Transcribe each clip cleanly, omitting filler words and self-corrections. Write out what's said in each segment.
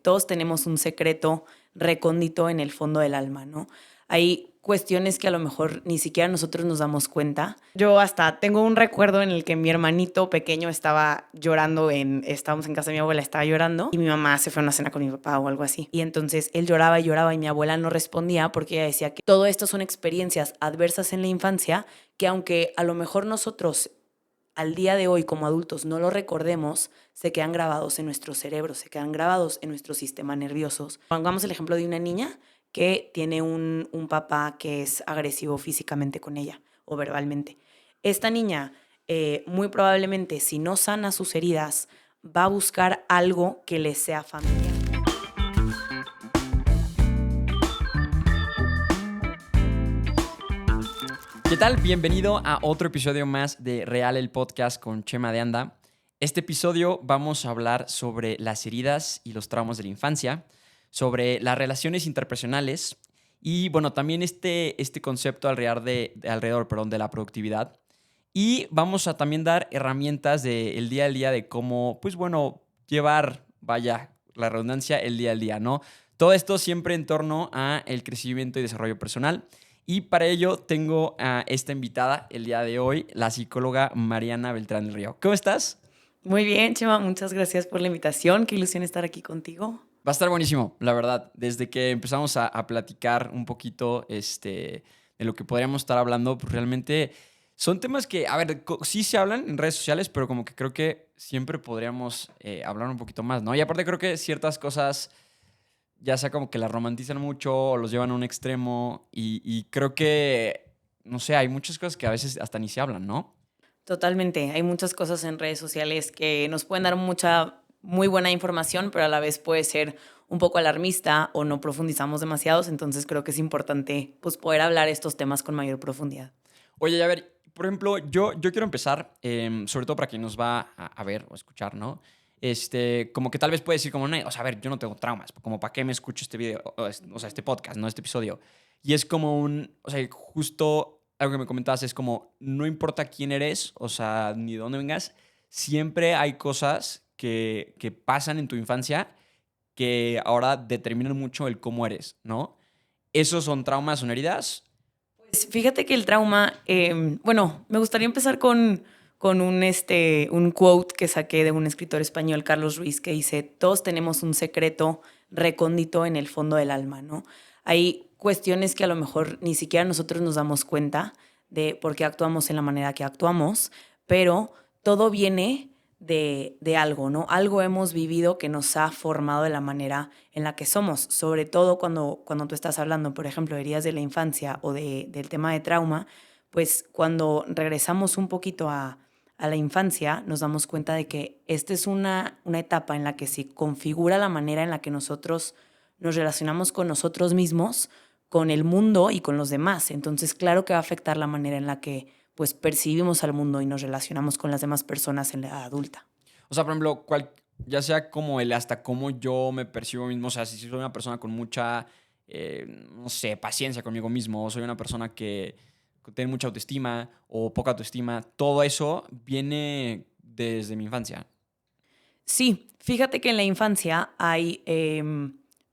Todos tenemos un secreto recóndito en el fondo del alma, ¿no? Hay cuestiones que a lo mejor ni siquiera nosotros nos damos cuenta. Yo hasta tengo un recuerdo en el que mi hermanito pequeño estaba llorando, estábamos en casa de mi abuela, estaba llorando y mi mamá se fue a una cena con mi papá o algo así. Y entonces él lloraba y lloraba y mi abuela no respondía porque ella decía que todo esto son experiencias adversas en la infancia que aunque a lo mejor nosotros al día de hoy como adultos no lo recordemos, se quedan grabados en nuestro cerebro, se quedan grabados en nuestro sistema nervioso. Pongamos el ejemplo de una niña que tiene un papá que es agresivo físicamente con ella o verbalmente. Esta niña, muy probablemente, si no sana sus heridas, va a buscar algo que le sea familiar. ¿Qué tal? Bienvenido a otro episodio más de Real el Podcast con Chema de Anda. Este episodio vamos a hablar sobre las heridas y los traumas de la infancia, sobre las relaciones interpersonales y, bueno, también este concepto alrededor de la productividad. Y vamos a también dar herramientas del día al día de cómo, pues bueno, llevar, vaya, la redundancia, el día al día, ¿no? Todo esto siempre en torno a el crecimiento y desarrollo personal. Y para ello tengo a esta invitada el día de hoy, la psicóloga Mariana Beltrán del Río. ¿Cómo estás? Muy bien, Chema, muchas gracias por la invitación. Qué ilusión estar aquí contigo. Va a estar buenísimo, la verdad. Desde que empezamos a platicar un poquito de lo que podríamos estar hablando, pues realmente son temas que, a ver, sí se hablan en redes sociales, pero como que creo que siempre podríamos hablar un poquito más, ¿no? Y aparte creo que ciertas cosas ya sea como que las romantizan mucho o los llevan a un extremo y creo que, no sé, hay muchas cosas que a veces hasta ni se hablan, ¿no? Totalmente. Hay muchas cosas en redes sociales que nos pueden dar muy buena información, pero a la vez puede ser un poco alarmista o no profundizamos demasiados. Entonces creo que es importante pues, poder hablar estos temas con mayor profundidad. Oye, a ver, por ejemplo, yo quiero empezar, sobre todo para quien nos va a ver o escuchar, ¿no? Como que tal vez puede decir como, no, o sea, a ver, yo no tengo traumas, como para qué me escucho este video, o sea, este podcast, ¿no? Este episodio. Y es como o sea, justo algo que me comentabas es como, no importa quién eres, o sea, ni de dónde vengas, siempre hay cosas que pasan en tu infancia que ahora determinan mucho el cómo eres, ¿no? ¿Esos son traumas, son heridas? Pues fíjate que el trauma, bueno, me gustaría empezar con un quote que saqué de un escritor español, Carlos Ruiz, que dice, todos tenemos un secreto recóndito en el fondo del alma, ¿no? Hay cuestiones que a lo mejor ni siquiera nosotros nos damos cuenta de por qué actuamos en la manera que actuamos, pero todo viene de algo, ¿no? Algo hemos vivido que nos ha formado de la manera en la que somos, sobre todo cuando tú estás hablando, por ejemplo, de heridas de la infancia o del tema de trauma, pues cuando regresamos un poquito a la infancia, nos damos cuenta de que esta es una etapa en la que se configura la manera en la que nosotros nos relacionamos con nosotros mismos, con el mundo y con los demás. Entonces, claro que va a afectar la manera en la que pues percibimos al mundo y nos relacionamos con las demás personas en la edad adulta. O sea, por ejemplo, ya sea como hasta cómo yo me percibo mismo, o sea, si soy una persona con mucha, no sé, paciencia conmigo mismo, o soy una persona que tiene mucha autoestima o poca autoestima, todo eso viene desde mi infancia. Sí, fíjate que en la infancia hay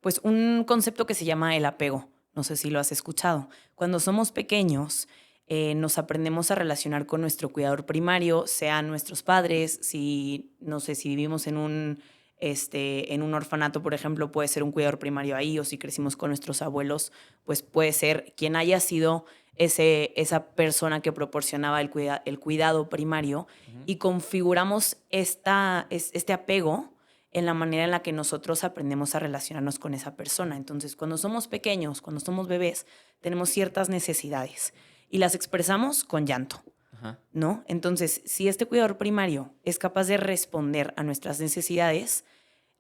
pues un concepto que se llama el apego. No sé si lo has escuchado. Cuando somos pequeños, nos aprendemos a relacionar con nuestro cuidador primario, sean nuestros padres, si, no sé, si vivimos en un orfanato, por ejemplo, puede ser un cuidador primario ahí, o si crecimos con nuestros abuelos, pues puede ser quien haya sido esa persona que proporcionaba el cuidado primario Ujú. y configuramos este apego en la manera en la que nosotros aprendemos a relacionarnos con esa persona. Entonces, cuando somos pequeños, cuando somos bebés, tenemos ciertas necesidades y las expresamos con llanto, Ajá. ¿no? Entonces, si este cuidador primario es capaz de responder a nuestras necesidades,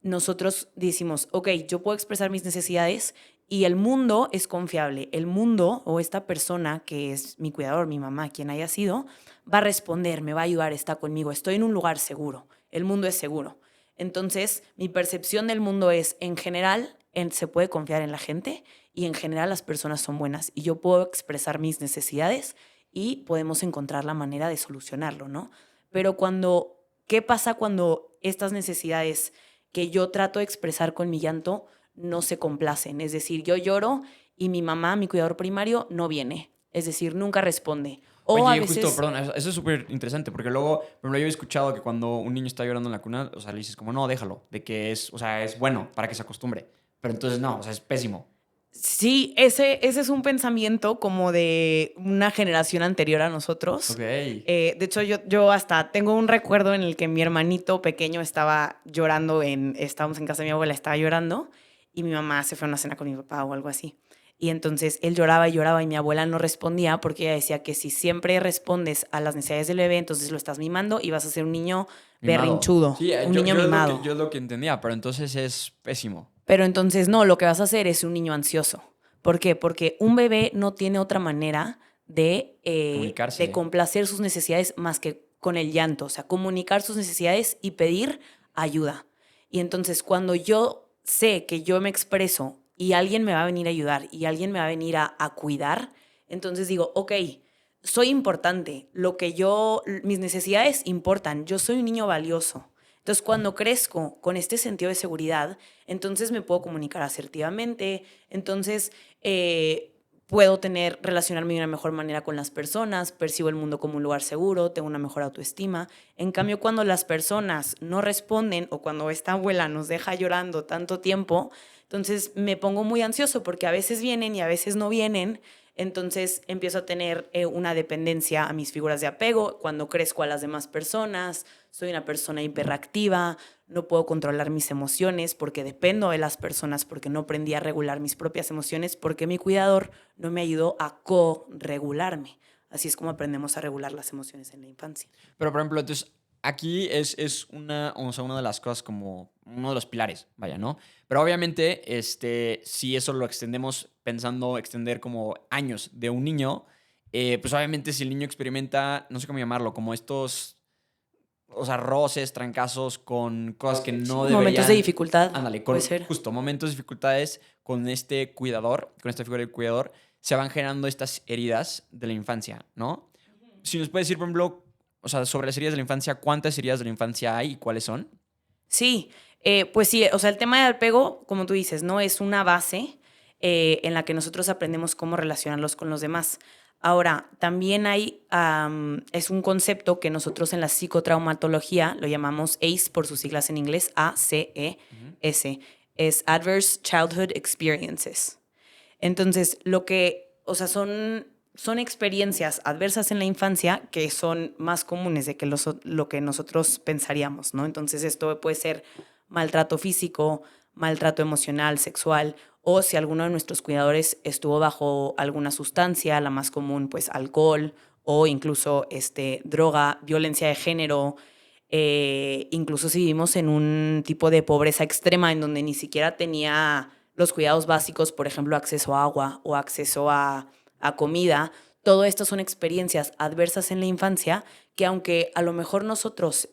nosotros decimos, ok, yo puedo expresar mis necesidades y el mundo es confiable. El mundo o esta persona que es mi cuidador, mi mamá, quien haya sido, va a responder, me va a ayudar, está conmigo. Estoy en un lugar seguro. El mundo es seguro. Entonces, mi percepción del mundo es, en general, se puede confiar en la gente y en general las personas son buenas y yo puedo expresar mis necesidades y podemos encontrar la manera de solucionarlo, ¿no? Pero ¿qué pasa cuando estas necesidades que yo trato de expresar con mi llanto no se complacen. Es decir, yo lloro y mi mamá, mi cuidador primario, no viene. Es decir, nunca responde. O a Oye, justo, veces, perdón, eso es súper interesante, porque luego, por ejemplo, yo he escuchado que cuando un niño está llorando en la cuna, o sea, le dices como, no, déjalo, de que es, o sea, es bueno para que se acostumbre. Pero entonces no, o sea, es pésimo. sí, ese es un pensamiento como de una generación anterior a nosotros. Ok. De hecho, yo hasta tengo un recuerdo en el que mi hermanito pequeño estaba llorando, estábamos en casa de mi abuela, estaba llorando, y mi mamá se fue a una cena con mi papá o algo así. Y entonces él lloraba y lloraba y mi abuela no respondía porque ella decía que si siempre respondes a las necesidades del bebé, entonces lo estás mimando y vas a ser un niño Mimado. berrinchudo, Sí, un niño yo mimado. es lo que entendía, pero entonces es pésimo. Pero entonces no, lo que vas a hacer es un niño ansioso. ¿Por qué? Porque un bebé no tiene otra manera de Comunicarse. complacer sus necesidades más que con el llanto, o sea, comunicar sus necesidades y pedir ayuda. Y entonces cuando yo sé que yo me expreso y alguien me va a venir a ayudar y alguien me va a venir a cuidar, entonces digo, ok, soy importante, mis necesidades importan, yo soy un niño valioso. Entonces, cuando crezco con este sentido de seguridad, entonces me puedo comunicar asertivamente, entonces puedo relacionarme de una mejor manera con las personas, percibo el mundo como un lugar seguro, tengo una mejor autoestima. En cambio, cuando las personas no responden o cuando esta abuela nos deja llorando tanto tiempo, entonces me pongo muy ansioso porque a veces vienen y a veces no vienen. Entonces empiezo a tener una dependencia a mis figuras de apego, cuando crezco a las demás personas, soy una persona hiperactiva, no puedo controlar mis emociones porque dependo de las personas, porque no aprendí a regular mis propias emociones, porque mi cuidador no me ayudó a co-regularme. Así es como aprendemos a regular las emociones en la infancia. Pero, por ejemplo, entonces, aquí es una, o sea, una de las cosas como uno de los pilares, vaya, ¿no? Pero obviamente, si eso lo extendemos pensando extender como años de un niño, pues obviamente si el niño experimenta, no sé cómo llamarlo, como estos, o sea, roces, trancazos con cosas que no Momentos de deberían, dificultad, ándale, puede con ser. justo momentos, dificultades con este cuidador, con esta figura del cuidador, se van generando estas heridas de la infancia, ¿no? Si nos puedes decir, por ejemplo, o sea, sobre las heridas de la infancia, ¿cuántas heridas de la infancia hay y cuáles son? Sí, pues sí, o sea, el tema del apego, como tú dices, ¿no? Es una base en la que nosotros aprendemos cómo relacionarlos con los demás. Ahora, también es un concepto que nosotros en la psicotraumatología lo llamamos ACE por sus siglas en inglés, Ujú. ACES, es Adverse Childhood Experiences. Entonces, o sea, son experiencias adversas en la infancia que son más comunes de que lo que nosotros pensaríamos, ¿no? Entonces, esto puede ser maltrato físico, maltrato emocional, sexual, o si alguno de nuestros cuidadores estuvo bajo alguna sustancia, la más común, pues alcohol, o incluso droga, violencia de género, incluso si vivimos en un tipo de pobreza extrema en donde ni siquiera tenía los cuidados básicos, por ejemplo, acceso a agua o acceso a comida. Todo esto son experiencias adversas en la infancia que aunque a lo mejor nosotros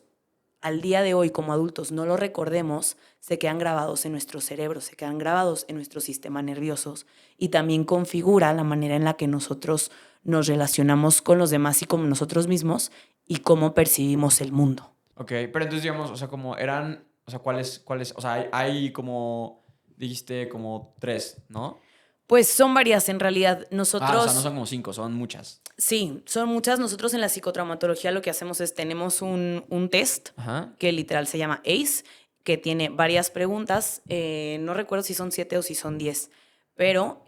al día de hoy como adultos no lo recordemos, se quedan grabados en nuestro cerebro, se quedan grabados en nuestro sistema nervioso y también configura la manera en la que nosotros nos relacionamos con los demás y con nosotros mismos y cómo percibimos el mundo. Ok, pero entonces, digamos, o sea, como eran, o sea, o sea, hay como, dijiste, como tres, ¿no? Pues son varias en realidad. Ah, o sea, no Nosotros son como cinco, son muchas. Sí, son muchas. Nosotros en la psicotraumatología lo que hacemos es tenemos un test Ajá. que literal se llama ACE, que tiene varias preguntas. No recuerdo si son 7 o si son 10, pero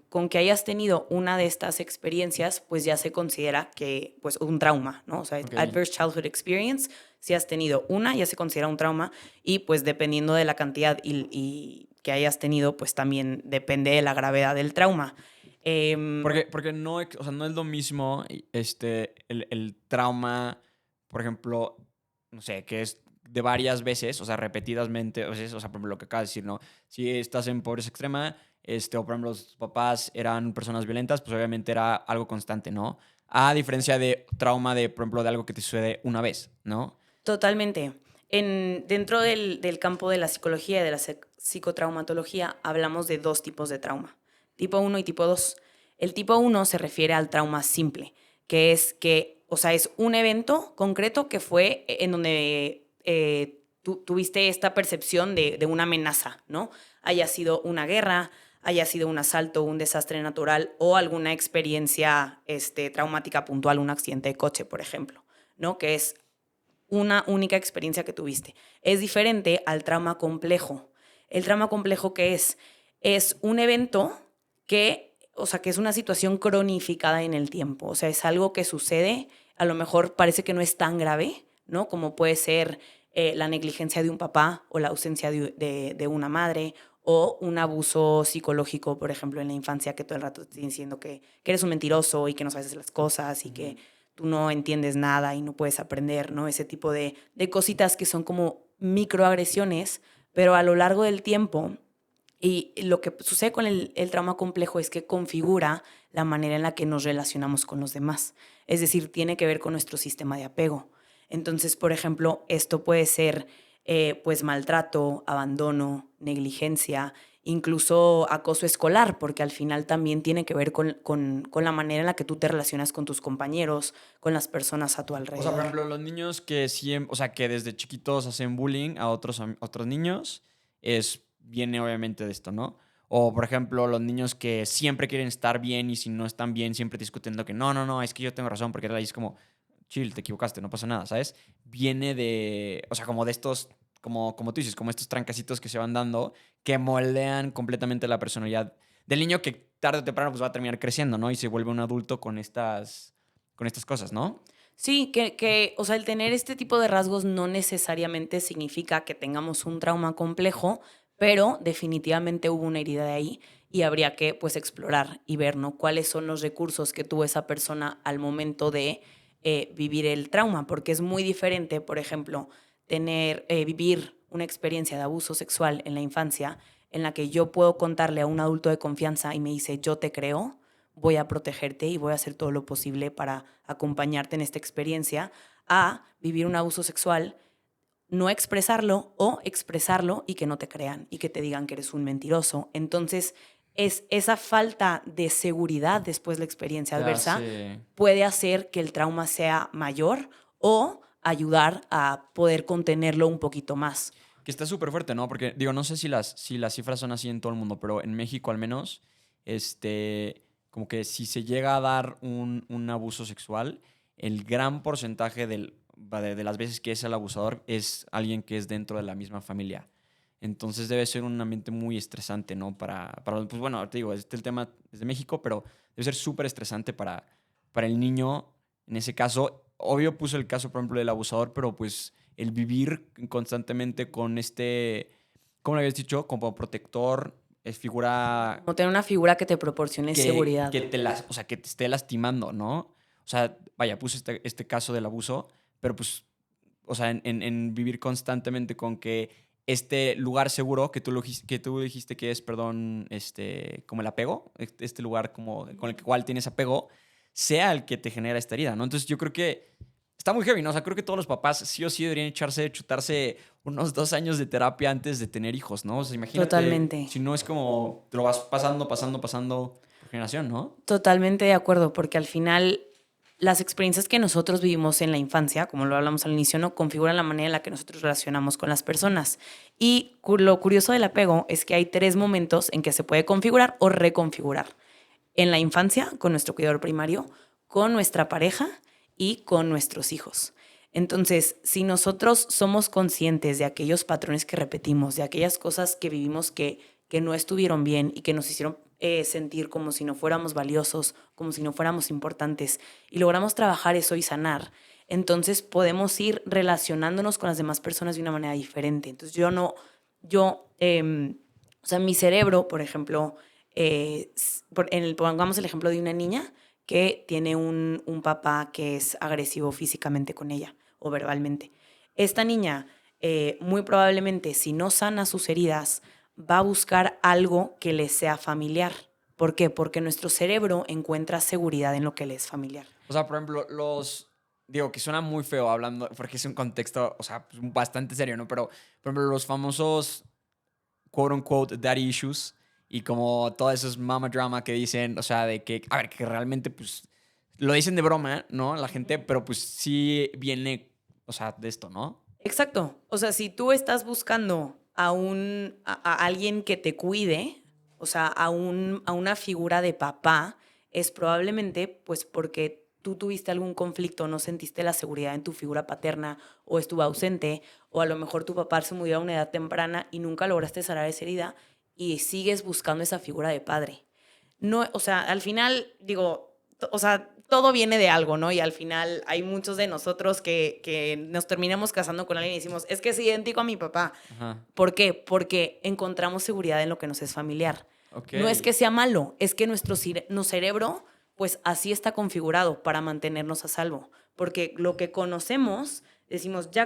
con que hayas tenido una de estas experiencias, pues ya se considera que pues un trauma, ¿no? O sea, Ok. adverse childhood experience, si has tenido una, ya se considera un trauma y pues dependiendo de la cantidad y que hayas tenido, pues también depende de la gravedad del trauma. Em, Porque no, o sea, no es lo mismo el trauma, por ejemplo, no sé, que es de varias veces, o sea, repetidamente, o sea, por ejemplo, lo que acabas de decir, ¿no? Si estás en pobreza extrema, o por ejemplo, los papás eran personas violentas, pues obviamente era algo constante, ¿no? A diferencia de trauma de, por ejemplo, de algo que te sucede una vez, ¿no? Totalmente. Dentro del campo de la psicología y de la psicotraumatología hablamos de dos tipos de trauma, tipo uno y tipo 2. El tipo uno se refiere al trauma simple, o sea, es un evento concreto que fue en donde tuviste esta percepción de una amenaza, ¿no? Haya sido una guerra, haya sido un asalto, un desastre natural o alguna experiencia traumática puntual, un accidente de coche, por ejemplo, ¿no? Que es una única experiencia que tuviste. Es diferente al trauma complejo. El trauma complejo, ¿qué es un evento que es una situación cronificada en el tiempo. O sea, es algo que sucede, a lo mejor parece que no es tan grave, ¿no? Como puede ser la negligencia de un papá o la ausencia de una madre o un abuso psicológico, por ejemplo, en la infancia, que todo el rato te están diciendo que eres un mentiroso y que no sabes hacer las cosas y que tú no entiendes nada y no puedes aprender, ¿no? Ese tipo de cositas que son como microagresiones, pero a lo largo del tiempo. Y lo que sucede con el trauma complejo es que configura la manera en la que nos relacionamos con los demás. Es decir, tiene que ver con nuestro sistema de apego. Entonces, por ejemplo, esto puede ser pues maltrato, abandono, negligencia, incluso acoso escolar, porque al final también tiene que ver con la manera en la que tú te relacionas con tus compañeros, con las personas a tu O sea, por alrededor. ejemplo, los niños que siempre, o sea, que desde chiquitos hacen bullying a otros niños, viene obviamente de esto, ¿no? O, por ejemplo, los niños que siempre quieren estar bien y si no están bien, siempre discutiendo que no, no, no, es que yo tengo razón, porque ahí es como, chill, te equivocaste, no pasa nada, ¿sabes? Viene de, o sea, como de estos, como tú dices, como estos trancasitos que se van dando, que moldean completamente la personalidad del niño que tarde o temprano pues va a terminar creciendo, ¿no? Y se vuelve un adulto con estas cosas, ¿no? Sí, o sea, el tener este tipo de rasgos no necesariamente significa que tengamos un trauma complejo, pero definitivamente hubo una herida de ahí y habría que, pues, explorar y ver, ¿no? Cuáles son los recursos que tuvo esa persona al momento de vivir el trauma, porque es muy diferente, por ejemplo, vivir una experiencia de abuso sexual en la infancia en la que yo puedo contarle a un adulto de confianza y me dice, yo te creo, voy a protegerte y voy a hacer todo lo posible para acompañarte en esta experiencia, a vivir un abuso sexual, no expresarlo o expresarlo y que no te crean y que te digan que eres un mentiroso. Entonces, es esa falta de seguridad después de la experiencia Te adversa hace... puede hacer que el trauma sea mayor o ayudar a poder contenerlo un poquito más. Que está súper fuerte, ¿no? Porque, digo, no sé si las cifras son así en todo el mundo, pero en México al menos, como que si se llega a dar un abuso sexual, el gran porcentaje de las veces que es el abusador es alguien que es dentro de la misma familia. Entonces debe ser un ambiente muy estresante, ¿no? Pues bueno, te digo, el tema es de México, pero debe ser súper estresante para el niño en ese caso. Obvio puso el caso, por ejemplo, del abusador, pero pues el vivir constantemente con ¿cómo lo habías dicho? Como protector, es figura Como tener una figura que te proporcione seguridad. o sea, que te esté lastimando, ¿no? O sea, vaya, puse este caso del abuso, pero pues, o sea, en vivir constantemente con que este lugar seguro que tú dijiste que es, perdón, como el apego, este lugar como con el cual tienes apego, sea el que te genera esta herida, ¿no? Entonces yo creo que está muy heavy, ¿no? O sea, creo que todos los papás sí o sí deberían chutarse unos 2 años de terapia antes de tener hijos, ¿no? O sea, imagínate, Totalmente. si no es como te lo vas pasando por generación, ¿no? Totalmente de acuerdo, porque al final las experiencias que nosotros vivimos en la infancia, como lo hablamos al inicio, no configuran la manera en la que nosotros relacionamos con las personas. Y lo curioso del apego es que hay 3 momentos en que se puede configurar o reconfigurar. En la infancia, con nuestro cuidador primario, con nuestra pareja y con nuestros hijos. Entonces, si nosotros somos conscientes de aquellos patrones que repetimos, de aquellas cosas que vivimos que no estuvieron bien y que nos hicieron sentir como si no fuéramos valiosos, como si no fuéramos importantes, y logramos trabajar eso y sanar, entonces podemos ir relacionándonos con las demás personas de una manera diferente. Entonces o sea, mi cerebro, por ejemplo, pongamos el ejemplo de una niña que tiene un papá que es agresivo físicamente con ella o verbalmente. Esta niña, muy probablemente, si no sana sus heridas, va a buscar algo que le sea familiar. ¿Por qué? Porque nuestro cerebro encuentra seguridad en lo que le es familiar. O sea, por ejemplo, digo, que suena muy feo hablando, porque es un contexto, o sea, pues, bastante serio, ¿no? Pero, por ejemplo, los famosos, quote unquote, daddy issues y como todo eso es mama drama que dicen, o sea, de que, a ver, que realmente, pues, lo dicen de broma, ¿no? La gente, pero pues sí viene, o sea, de esto, ¿no? Exacto. O sea, si tú estás buscando a alguien que te cuide, o sea, a una figura de papá, es probablemente pues porque tú tuviste algún conflicto, no sentiste la seguridad en tu figura paterna o estuvo ausente, o a lo mejor tu papá se murió a una edad temprana y nunca lograste sanar esa herida y sigues buscando esa figura de padre. No, o sea, al final, digo, o sea, todo viene de algo, ¿no? Y al final hay muchos de nosotros que nos terminamos casando con alguien y decimos, es que es idéntico a mi papá. Ajá. ¿Por qué? Porque encontramos seguridad en lo que nos es familiar. Ok. No es que sea malo, es que nuestro cerebro, pues así está configurado para mantenernos a salvo. Porque lo que conocemos, decimos, I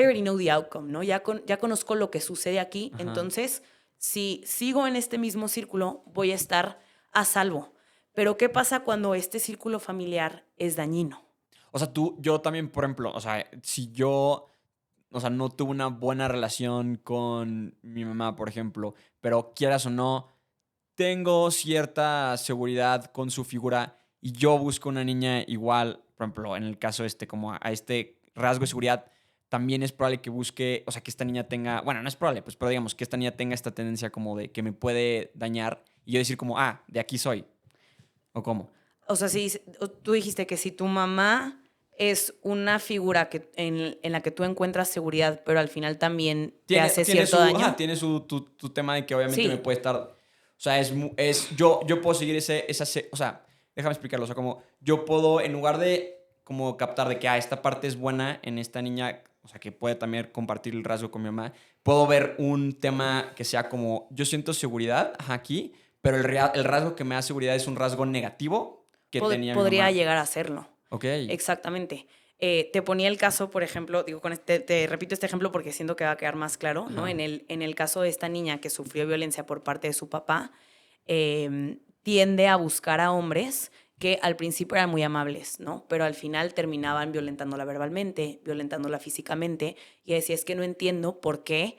already know the outcome, ¿no? Ya conozco lo que sucede aquí, Ajá. entonces, si sigo en este mismo círculo, voy a estar a salvo. Pero ¿qué pasa cuando este círculo familiar es dañino? O sea, yo también, por ejemplo, o sea, si yo, o sea, no tuve una buena relación con mi mamá, por ejemplo, pero quieras o no, tengo cierta seguridad con su figura y yo busco una niña igual, por ejemplo, en el caso este, como a este rasgo de seguridad, también es probable que busque, o sea, que esta niña tenga, bueno, no es probable, pues, pero digamos que esta niña tenga esta tendencia como de que me puede dañar y yo decir como, ah, de aquí soy, o cómo. O sea, si tú dijiste que si tu mamá es una figura en la que tú encuentras seguridad, pero al final también te hace Tiene cierto su, ajá, daño. tiene tu tema de que obviamente me Sí, puede estar, o sea, yo puedo seguir o sea, déjame explicarlo, o sea, como yo puedo, en lugar de como captar de que, esta parte es buena en esta niña, o sea, que puede también compartir el rasgo con mi mamá, puedo ver un tema que sea como, yo siento seguridad, ajá, aquí, pero el rasgo que me da seguridad es un rasgo negativo que tenía mi podría mamá. llegar a serlo. Ok, Exactamente. Te ponía el caso, por ejemplo, digo, te repito este ejemplo porque siento que va a quedar más claro, ¿no? ajá, En el caso de esta niña que sufrió violencia por parte de su papá, tiende a buscar a hombres que al principio eran muy amables, ¿no? Pero al final terminaban violentándola verbalmente, violentándola físicamente, y decía, es que no entiendo por qué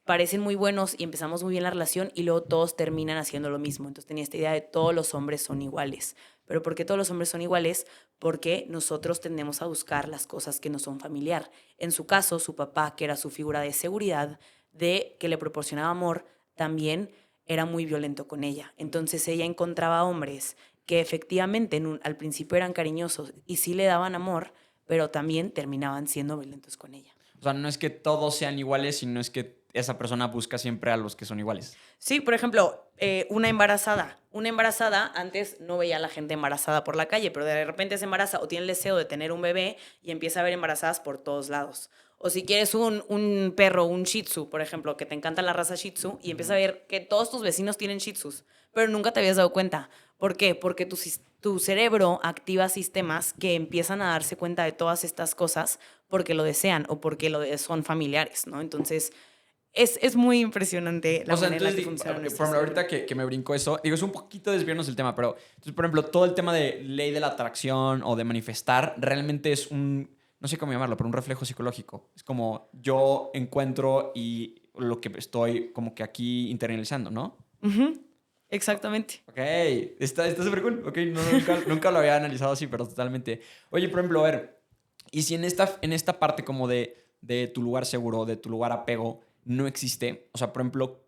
parecen muy buenos y empezamos muy bien la relación y luego todos terminan haciendo lo mismo. Entonces tenía esta idea de todos los hombres son iguales. ¿Pero por qué todos los hombres son iguales? Porque nosotros tendemos a buscar las cosas que no son familiar. En su caso, su papá, que era su figura de seguridad, de que le proporcionaba amor, también era muy violento con ella. Entonces ella encontraba hombres que efectivamente al principio eran cariñosos y sí le daban amor, pero también terminaban siendo violentos con ella. o sea, no es que todos sean iguales, sino es que esa persona busca siempre a los que son iguales. Sí, por ejemplo, una embarazada. Una embarazada, antes no veía a la gente embarazada por la calle, pero de repente se embaraza o tiene el deseo de tener un bebé y empieza a ver embarazadas por todos lados. O si quieres un perro, un shih tzu, por ejemplo, que te encanta la raza shih tzu y empieza a ver que todos tus vecinos tienen shih tzus, pero nunca te habías dado cuenta. ¿Por qué? Porque tu cerebro activa sistemas que empiezan a darse cuenta de todas estas cosas porque lo desean o porque son familiares, ¿no? Entonces, es muy impresionante la O sea, manera en la entonces, que funciona por nuestro ejemplo, cerebro. ahorita que me brincó eso, digo, es un poquito desviarnos del tema, pero, entonces, por ejemplo, todo el tema de ley de la atracción o de manifestar realmente es no sé cómo llamarlo, pero un reflejo psicológico. Es como yo encuentro y lo que estoy como que aquí internalizando, ¿no? Ujú, exactamente. Ok, está súper cool. Ok, nunca lo había analizado así, pero totalmente. Oye, por ejemplo, a ver, y si en esta parte como de tu lugar seguro, de tu lugar apego, no existe, o sea, por ejemplo,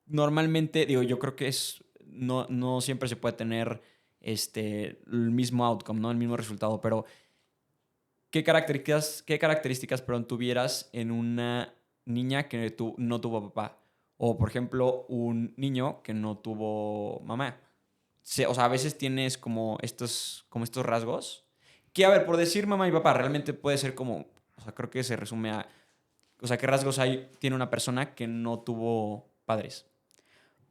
normalmente, digo, yo creo que no siempre se puede tener el mismo outcome, ¿no? El mismo resultado, pero ¿qué características, perdón, tuvieras en una niña que no tuvo papá? O, por ejemplo, un niño que no tuvo mamá. O sea, a veces tienes como estos rasgos. Que, a ver, por decir mamá y papá, realmente puede ser como, o sea, creo que se resume a, o sea, ¿qué rasgos tiene una persona que no tuvo padres?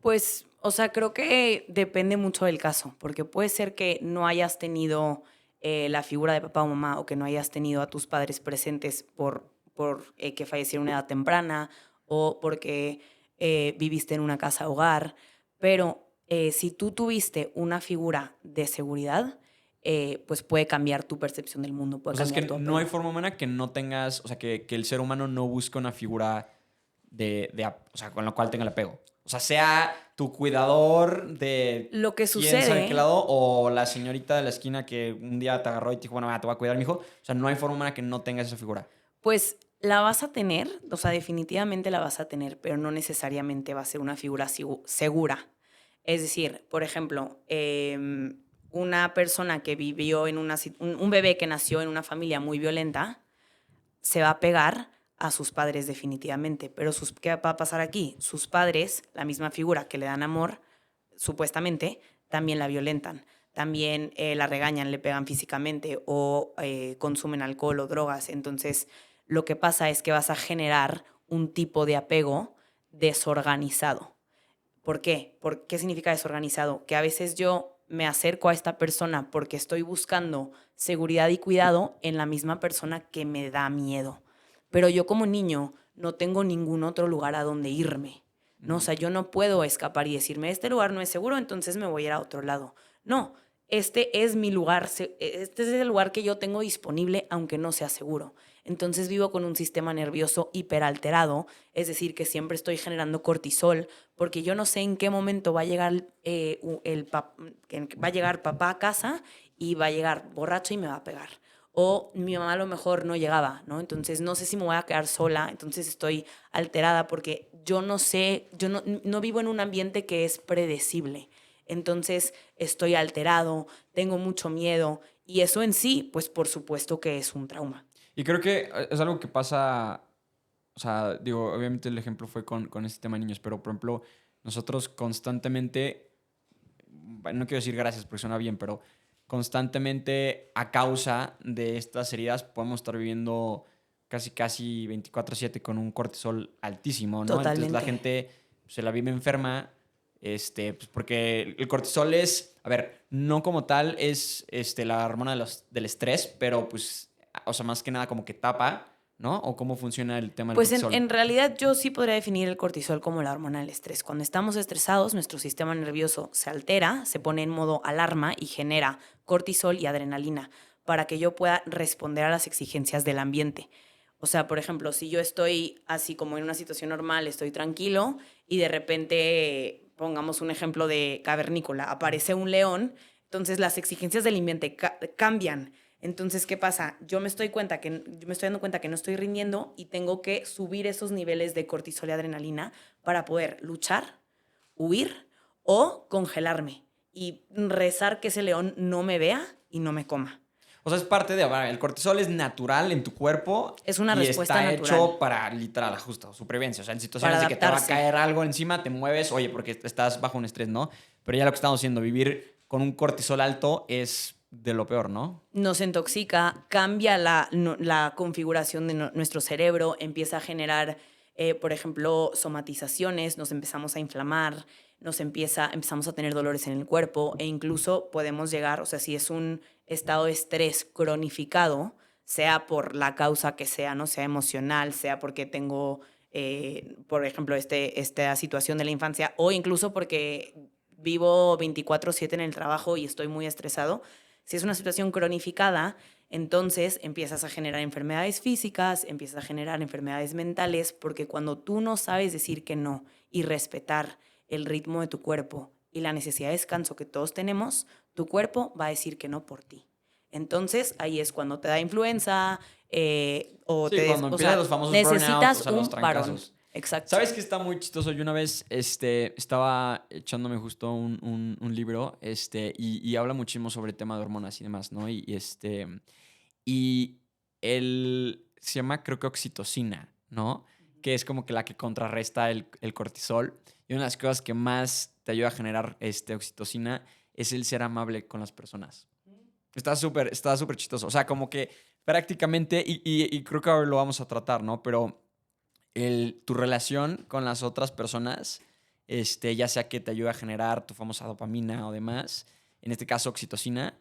Pues, o sea, creo que depende mucho del caso, porque puede ser que no hayas tenido la figura de papá o mamá o que no hayas tenido a tus padres presentes por que fallecieron a una edad temprana o porque viviste en una casa hogar, pero si tú tuviste una figura de seguridad, pues puede cambiar tu percepción del mundo, O puede sea, es que cambiar tu no hay apego. forma humana que no tengas, o sea, que el ser humano no busque una figura o sea, con la cual tenga el apego. O sea tu cuidador de Lo que quién sabe qué sucede. lado o la señorita de la esquina que un día te agarró y te dijo, bueno, te voy a cuidar, mijo. O sea, no hay forma humana que no tengas esa figura. Pues la vas a tener, o sea, definitivamente la vas a tener, pero no necesariamente va a ser una figura segura. Es decir, por ejemplo, una persona que vivió en un bebé que nació en una familia muy violenta, se va a pegar a sus padres definitivamente. Pero ¿qué va a pasar aquí? Sus padres, la misma figura que le dan amor, supuestamente, también la violentan. También la regañan, le pegan físicamente o consumen alcohol o drogas. Entonces, lo que pasa es que vas a generar un tipo de apego desorganizado. ¿Por qué? ¿Qué significa desorganizado? Que a veces yo me acerco a esta persona porque estoy buscando seguridad y cuidado en la misma persona que me da miedo. Pero yo como niño no tengo ningún otro lugar a donde irme. ¿No? O sea, yo no puedo escapar y decirme, este lugar no es seguro, entonces me voy a ir a otro lado. No, este es mi lugar, este es el lugar que yo tengo disponible, aunque no sea seguro. Entonces vivo con un sistema nervioso hiperalterado, es decir, que siempre estoy generando cortisol, porque yo no sé en qué momento va a llegar va a llegar papá a casa y va a llegar borracho y me va a pegar. O mi mamá a lo mejor no llegaba, ¿no? Entonces no sé si me voy a quedar sola, entonces estoy alterada porque yo no sé, yo no vivo en un ambiente que es predecible. Entonces estoy alterado, tengo mucho miedo y eso en sí, pues por supuesto que es un trauma. Y creo que es algo que pasa, o sea, digo, obviamente el ejemplo fue con este tema de niños, pero por ejemplo, nosotros constantemente, bueno, no quiero decir gracias porque suena bien, pero constantemente a causa de estas heridas podemos estar viviendo casi 24/7 con un cortisol altísimo, ¿no? Entonces la Totalmente. gente se la vive enferma, pues porque el cortisol es, a ver, no como tal es la hormona del estrés, pero pues, o sea, más que nada como que tapa, ¿no? O cómo funciona el tema del Pues en, cortisol. en realidad yo sí podría definir el cortisol como la hormona del estrés. Cuando estamos estresados, nuestro sistema nervioso se altera, se pone en modo alarma y genera cortisol y adrenalina para que yo pueda responder a las exigencias del ambiente. O sea, por ejemplo, si yo estoy así como en una situación normal, estoy tranquilo y de repente, pongamos un ejemplo de cavernícola, aparece un león, entonces las exigencias del ambiente cambian. Entonces, ¿qué pasa? Yo me estoy dando cuenta que no estoy rindiendo y tengo que subir esos niveles de cortisol y adrenalina para poder luchar, huir o congelarme y rezar que ese león no me vea y no me coma. O sea, es parte de, a ver, el cortisol es natural en tu cuerpo Es una y respuesta está natural hecho para literal justo supervivencia. O sea, en para situaciones de que te va a adaptarse. caer algo encima, te mueves, oye, porque estás bajo un estrés, ¿no? Pero ya lo que estamos haciendo, vivir con un cortisol alto es de lo peor, ¿no? Nos intoxica, cambia la configuración de nuestro cerebro, empieza a generar, por ejemplo, somatizaciones, nos empezamos a inflamar, empezamos a tener dolores en el cuerpo e incluso podemos llegar, o sea, si es un estado de estrés cronificado, sea por la causa que sea, ¿no? Sea emocional, sea porque tengo, por ejemplo, esta situación de la infancia o incluso porque vivo 24/7 en el trabajo y estoy muy estresado. Si es una situación cronificada, entonces empiezas a generar enfermedades físicas, empiezas a generar enfermedades mentales, porque cuando tú no sabes decir que no y respetar el ritmo de tu cuerpo y la necesidad de descanso que todos tenemos, tu cuerpo va a decir que no por ti. Entonces ahí es cuando te da influenza Sí, cuando o empiezan sea, los famosos burnout, o necesitas sea, los un parón. trancazos. Exacto. ¿Sabes qué está muy chistoso? Yo una vez estaba echándome justo un libro y habla muchísimo sobre el tema de hormonas y demás, ¿no? Y él se llama, creo que oxitocina, ¿no? Que es como que la que contrarresta el cortisol. Y una de las cosas que más te ayuda a generar oxitocina es el ser amable con las personas. Está súper chistoso. O sea, como que prácticamente, y creo que ahora lo vamos a tratar, ¿no? Pero tu relación con las otras personas, ya sea que te ayuda a generar tu famosa dopamina o demás, en este caso oxitocina,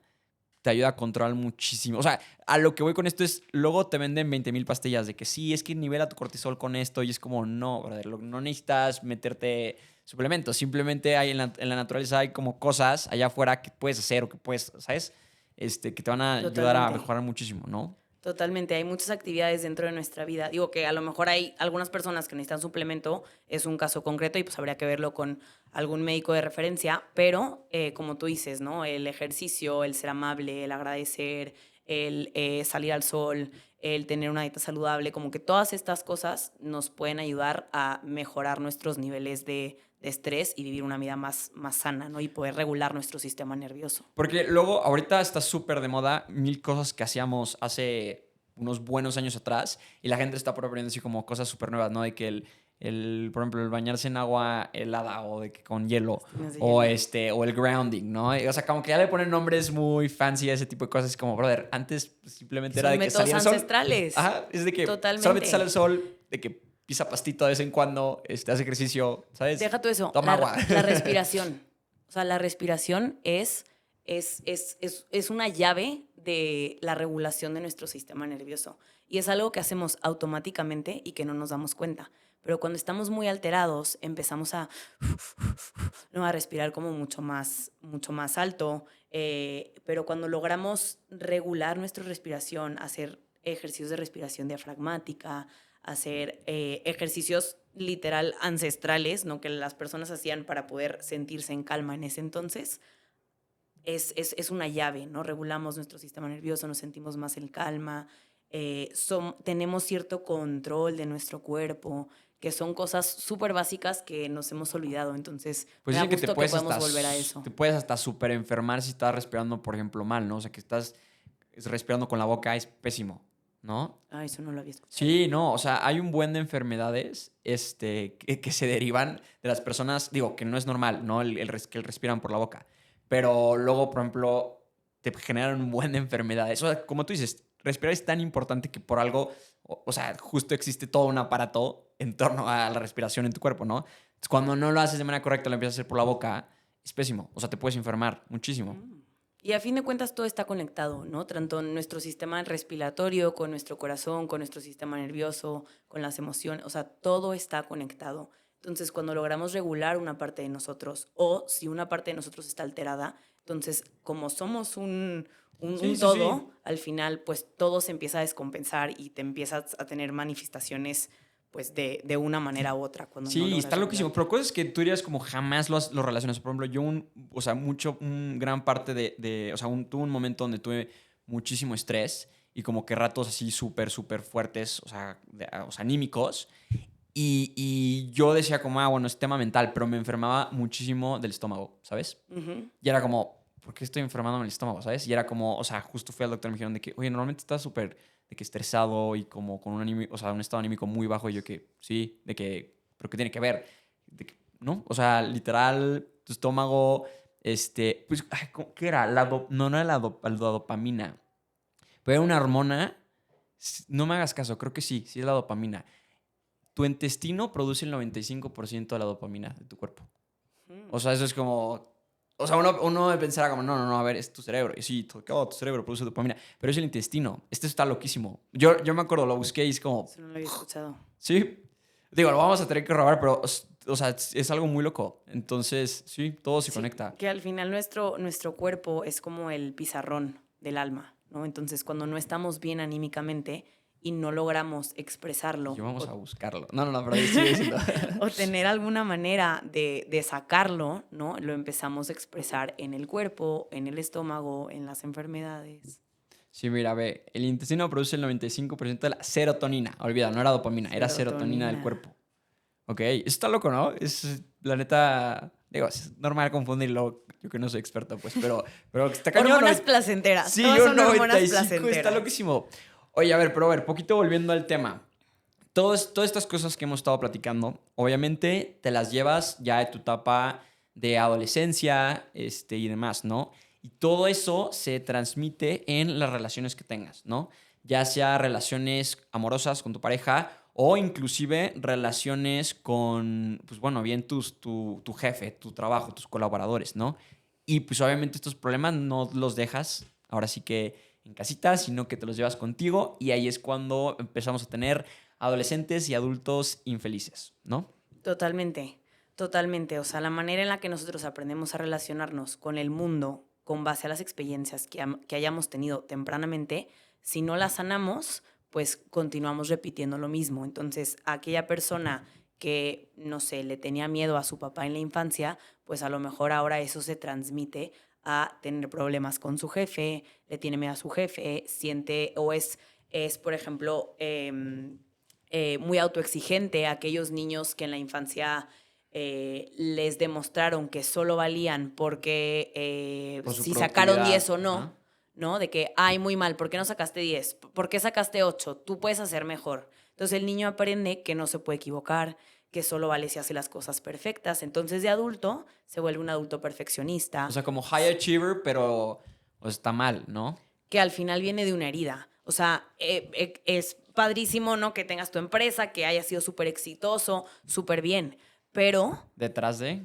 te ayuda a controlar muchísimo. O sea, a lo que voy con esto es, luego te venden 20,000 pastillas de que sí, es que nivela tu cortisol con esto y es como, no, brother, no necesitas meterte suplementos. Simplemente hay en la naturaleza hay como cosas allá afuera que puedes hacer o que puedes, ¿sabes? Que te van a ayudar a Totalmente. mejorar muchísimo, ¿no? Totalmente, hay muchas actividades dentro de nuestra vida. Digo que a lo mejor hay algunas personas que necesitan suplemento, es un caso concreto y pues habría que verlo con algún médico de referencia, pero como tú dices, ¿no? El ejercicio, el ser amable, el agradecer, el salir al sol, el tener una dieta saludable, como que todas estas cosas nos pueden ayudar a mejorar nuestros niveles de estrés y vivir una vida más sana, ¿no? Y poder regular nuestro sistema nervioso. Porque luego, ahorita está súper de moda 1000 cosas que hacíamos hace unos buenos años atrás y la gente está proponiendo así como cosas súper nuevas, ¿no? De que por ejemplo, el bañarse en agua helada o de que con hielo o o el grounding, ¿no? O sea, como que ya le ponen nombres muy fancy a ese tipo de cosas. Como, brother, antes simplemente era de que salía el sol. Ancestrales. Ajá, es de que Totalmente. solamente sale el sol, de que pisa pastito de vez en cuando, hace ejercicio, ¿sabes? Deja tú eso. Toma agua. La respiración. O sea, la respiración es una llave de la regulación de nuestro sistema nervioso. Y es algo que hacemos automáticamente y que no nos damos cuenta. Pero cuando estamos muy alterados, empezamos a respirar como mucho más alto. Pero cuando logramos regular nuestra respiración, hacer ejercicios de respiración diafragmática, hacer ejercicios literal ancestrales, ¿no? Que las personas hacían para poder sentirse en calma en ese entonces, es una llave, ¿no? Regulamos nuestro sistema nervioso, nos sentimos más en calma, tenemos cierto control de nuestro cuerpo, que son cosas súper básicas que nos hemos olvidado. Entonces, pues me da que gusto que podemos volver a eso. Te puedes hasta súper enfermar si estás respirando, por ejemplo, mal, ¿no? O sea, que estás respirando con la boca es pésimo, ¿no? Ah, eso no lo había escuchado. Sí, no, o sea, hay un buen de enfermedades que se derivan de las personas, digo, que no es normal, ¿no? Que respiran por la boca. Pero luego, por ejemplo, te generan un buen de enfermedades. O sea, como tú dices, respirar es tan importante que por algo, o sea, justo existe todo un aparato en torno a la respiración en tu cuerpo, ¿no? Entonces, cuando no lo haces de manera correcta, lo empiezas a hacer por la boca, es pésimo. O sea, te puedes enfermar muchísimo. Y a fin de cuentas todo está conectado, ¿no? Tanto nuestro sistema respiratorio, con nuestro corazón, con nuestro sistema nervioso, con las emociones, o sea, todo está conectado. Entonces, cuando logramos regular una parte de nosotros o si una parte de nosotros está alterada, entonces, como somos un todo, sí. Al final, pues todo se empieza a descompensar y te empiezas a tener manifestaciones pues de una manera u otra. Cuando sí, está loquísimo. Pero cosas que tú dirías como jamás lo relacionas. Por ejemplo, yo gran parte o sea, tuve un momento donde tuve muchísimo estrés y como que ratos así súper fuertes, o sea, anímicos. Y yo decía como, bueno, es tema mental, pero me enfermaba muchísimo del estómago, ¿sabes? Y era como, ¿por qué estoy enfermando el estómago, sabes? Y era como, o sea, justo fui al doctor y me dijeron de que, oye, normalmente estás súper de que estresado y como con un estado anímico muy bajo. Y yo que, sí, de que, ¿pero qué tiene que ver? De que, ¿no? O sea, literal, tu estómago, pues, ¿qué era? No era la dopamina, pero era una hormona, no me hagas caso, creo que sí es la dopamina. Tu intestino produce el 95% de la dopamina de tu cuerpo. O sea, eso es como... O sea, uno pensará como, no, a ver, es tu cerebro. Y sí, tu cerebro produce dopamina. Pero es el intestino. Está loquísimo. Yo me acuerdo, lo busqué y es como... Eso no lo había escuchado. Sí. Digo, lo vamos a tener que robar, pero... O sea, es algo muy loco. Entonces, sí, todo se conecta. Que al final nuestro cuerpo es como el pizarrón del alma, ¿no? Entonces, cuando no estamos bien anímicamente y no logramos expresarlo. Yo vamos a buscarlo. No, pero sigue diciendo. O tener alguna manera de sacarlo, ¿no? Lo empezamos a expresar en el cuerpo, en el estómago, en las enfermedades. Sí, mira, ve, el intestino produce el 95% de la serotonina. Olvida, no era dopamina, era serotonina del cuerpo. Ok, eso está loco, ¿no? Es, la neta, digo, es normal confundirlo. Yo que no soy experto, pues, pero está cañón. Hormonas placenteras. Sí, yo 95, está loquísimo. Oye, a ver, poquito volviendo al tema. Todas estas cosas que hemos estado platicando, obviamente te las llevas ya de tu etapa de adolescencia y demás, ¿no? Y todo eso se transmite en las relaciones que tengas, ¿no? Ya sea relaciones amorosas con tu pareja o inclusive relaciones con, pues bueno, bien tu jefe, tu trabajo, tus colaboradores, ¿no? Y pues obviamente estos problemas no los dejas, ahora sí que en casita, sino que te los llevas contigo y ahí es cuando empezamos a tener adolescentes y adultos infelices, ¿no? Totalmente. O sea, la manera en la que nosotros aprendemos a relacionarnos con el mundo con base a las experiencias que hayamos tenido tempranamente, si no las sanamos, pues continuamos repitiendo lo mismo. Entonces, aquella persona que, no sé, le tenía miedo a su papá en la infancia, pues a lo mejor ahora eso se transmite a tener problemas con su jefe, le tiene miedo a su jefe, siente o es es, por ejemplo, muy autoexigente. Aquellos niños que en la infancia les demostraron que solo valían porque Por su si sacaron 10 productividad. o Ajá. no, ¿no? De que, ay, muy mal, ¿por qué no sacaste 10? ¿Por qué sacaste 8? Tú puedes hacer mejor. Entonces el niño aprende que no se puede equivocar, que solo vale si hace las cosas perfectas. Entonces de adulto se vuelve un adulto O perfeccionista, sea, como high achiever, pero está mal, ¿no? que al final viene de una herida. O sea, es padrísimo, ¿no? Que tengas tu empresa, que haya sido súper exitoso, súper bien, pero Detrás de.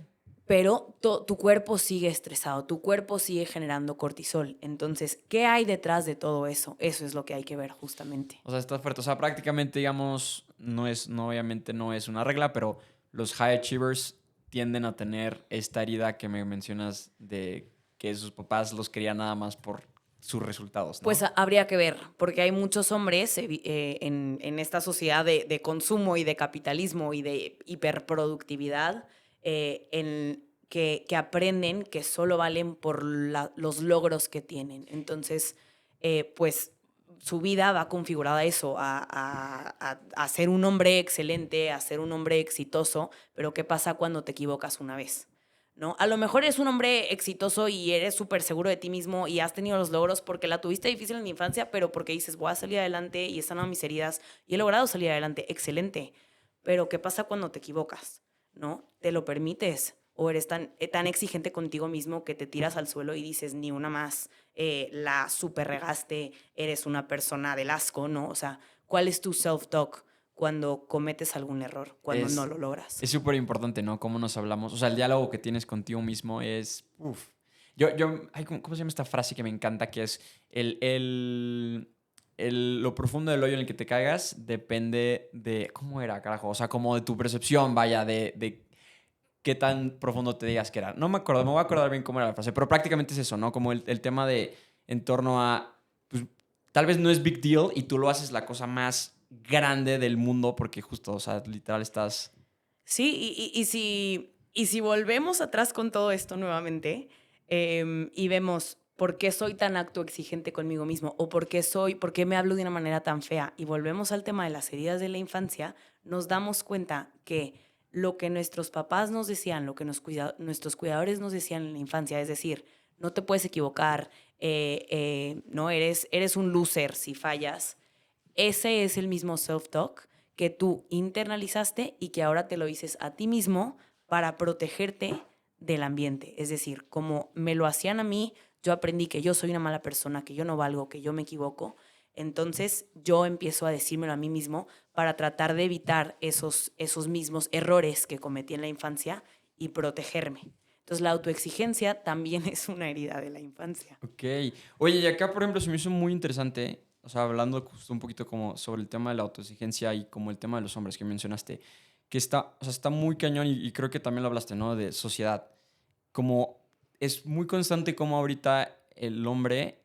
tu cuerpo sigue estresado, tu cuerpo sigue generando cortisol. Entonces, ¿qué hay detrás de todo eso? Eso es lo que hay que ver justamente. O sea, está fuerte. O sea, prácticamente, digamos, no, obviamente no es una regla, pero los high achievers tienden a tener esta herida que me mencionas de que sus papás los querían nada más por sus resultados, Pues ¿no? habría que ver, porque hay muchos hombres en esta sociedad de consumo y de capitalismo y de hiperproductividad que aprenden que solo valen por los logros que tienen. Entonces, pues su vida va configurada a eso, a ser un hombre excelente, a ser un hombre exitoso, pero ¿qué pasa cuando te equivocas una vez? ¿No? A lo mejor eres un hombre exitoso y eres súper seguro de ti mismo y has tenido los logros porque la tuviste difícil en la infancia, pero porque dices, voy a salir adelante y están a mis heridas y he logrado salir adelante. Excelente. Pero ¿qué pasa cuando te equivocas? ¿No? ¿Te lo permites? ¿O eres tan exigente contigo mismo que te tiras al suelo y dices, ni una más, la super regaste, eres una persona del asco, ¿no? O sea, ¿cuál es tu self-talk cuando cometes algún error, cuando no Es lo logras? es súper importante, ¿no? Cómo nos hablamos. O sea, el diálogo que tienes contigo mismo es. Uf. Ay, ¿cómo se llama esta frase que me encanta? Que es lo profundo del hoyo en el que te caigas depende de. ¿Cómo era, carajo? O sea, como de tu percepción, vaya, de qué tan profundo te digas que era. No me acuerdo, me voy a acordar bien cómo era la frase, pero prácticamente es eso, ¿no? Como el tema de en torno a, pues, tal vez no es big deal y tú lo haces la cosa más grande del mundo porque justo, o sea, literal estás. Sí, y si volvemos atrás con todo esto nuevamente y vemos por qué soy tan autoexigente conmigo mismo o por qué me hablo de una manera tan fea y volvemos al tema de las heridas de la infancia, nos damos cuenta que lo que nuestros papás nos decían, lo que nuestros cuidadores nos decían en la infancia, es decir, no te puedes equivocar, no eres un loser si fallas, ese es el mismo self-talk que tú internalizaste y que ahora te lo dices a ti mismo para protegerte del ambiente. Es decir, como me lo hacían a mí, yo aprendí que yo soy una mala persona, que yo no valgo, que yo me equivoco. Entonces yo empiezo a decírmelo a mí mismo para tratar de evitar esos mismos errores que cometí en la infancia y protegerme. Entonces la autoexigencia también es una herida de la infancia. Ok. Oye, y acá, por ejemplo, se me hizo muy interesante, o sea, hablando justo un poquito como sobre el tema de la autoexigencia y como el tema de los hombres que mencionaste, que está, o sea, está muy cañón y creo que también lo hablaste, ¿no? De sociedad. Como es muy constante como ahorita el hombre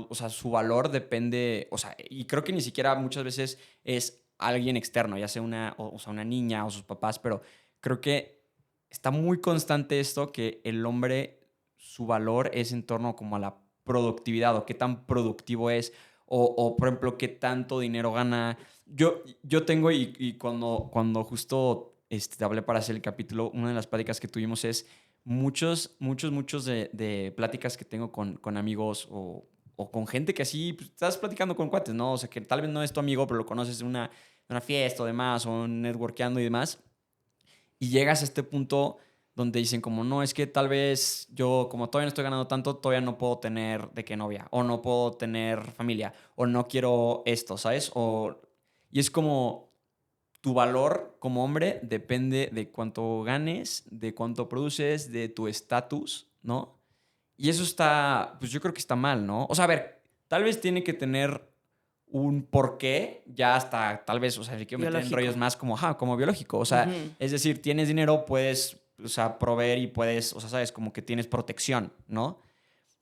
o sea, su valor depende, o sea, y creo que ni siquiera muchas veces es alguien externo, ya sea o sea, una niña o sus papás, pero creo que está muy constante esto que el hombre, su valor es en torno como a la productividad o qué tan productivo es por ejemplo, qué tanto dinero gana. Yo tengo, y cuando justo te hablé para hacer el capítulo, una de las pláticas que tuvimos es muchos de pláticas que tengo con amigos o con gente que así pues, estás platicando con cuates, ¿no? O sea, que tal vez no es tu amigo, pero lo conoces de una fiesta o demás, o networkeando y demás. Y llegas a este punto donde dicen como, no, es que tal vez yo, como todavía no estoy ganando tanto, todavía no puedo tener de qué novia, o no puedo tener familia, o no quiero esto, ¿sabes? Y es como tu valor como hombre depende de cuánto ganes, de cuánto produces, de tu estatus, ¿no? Y eso está, pues yo creo que está mal, ¿no? O sea, a ver, tal vez tiene que tener un porqué, ya hasta, tal vez, o sea, si quiero meter en rollos Biológico. más como, ajá, como biológico. O sea, Ujú. es decir, tienes dinero, puedes, o sea, proveer y puedes, o sea, sabes, como que tienes protección, ¿no?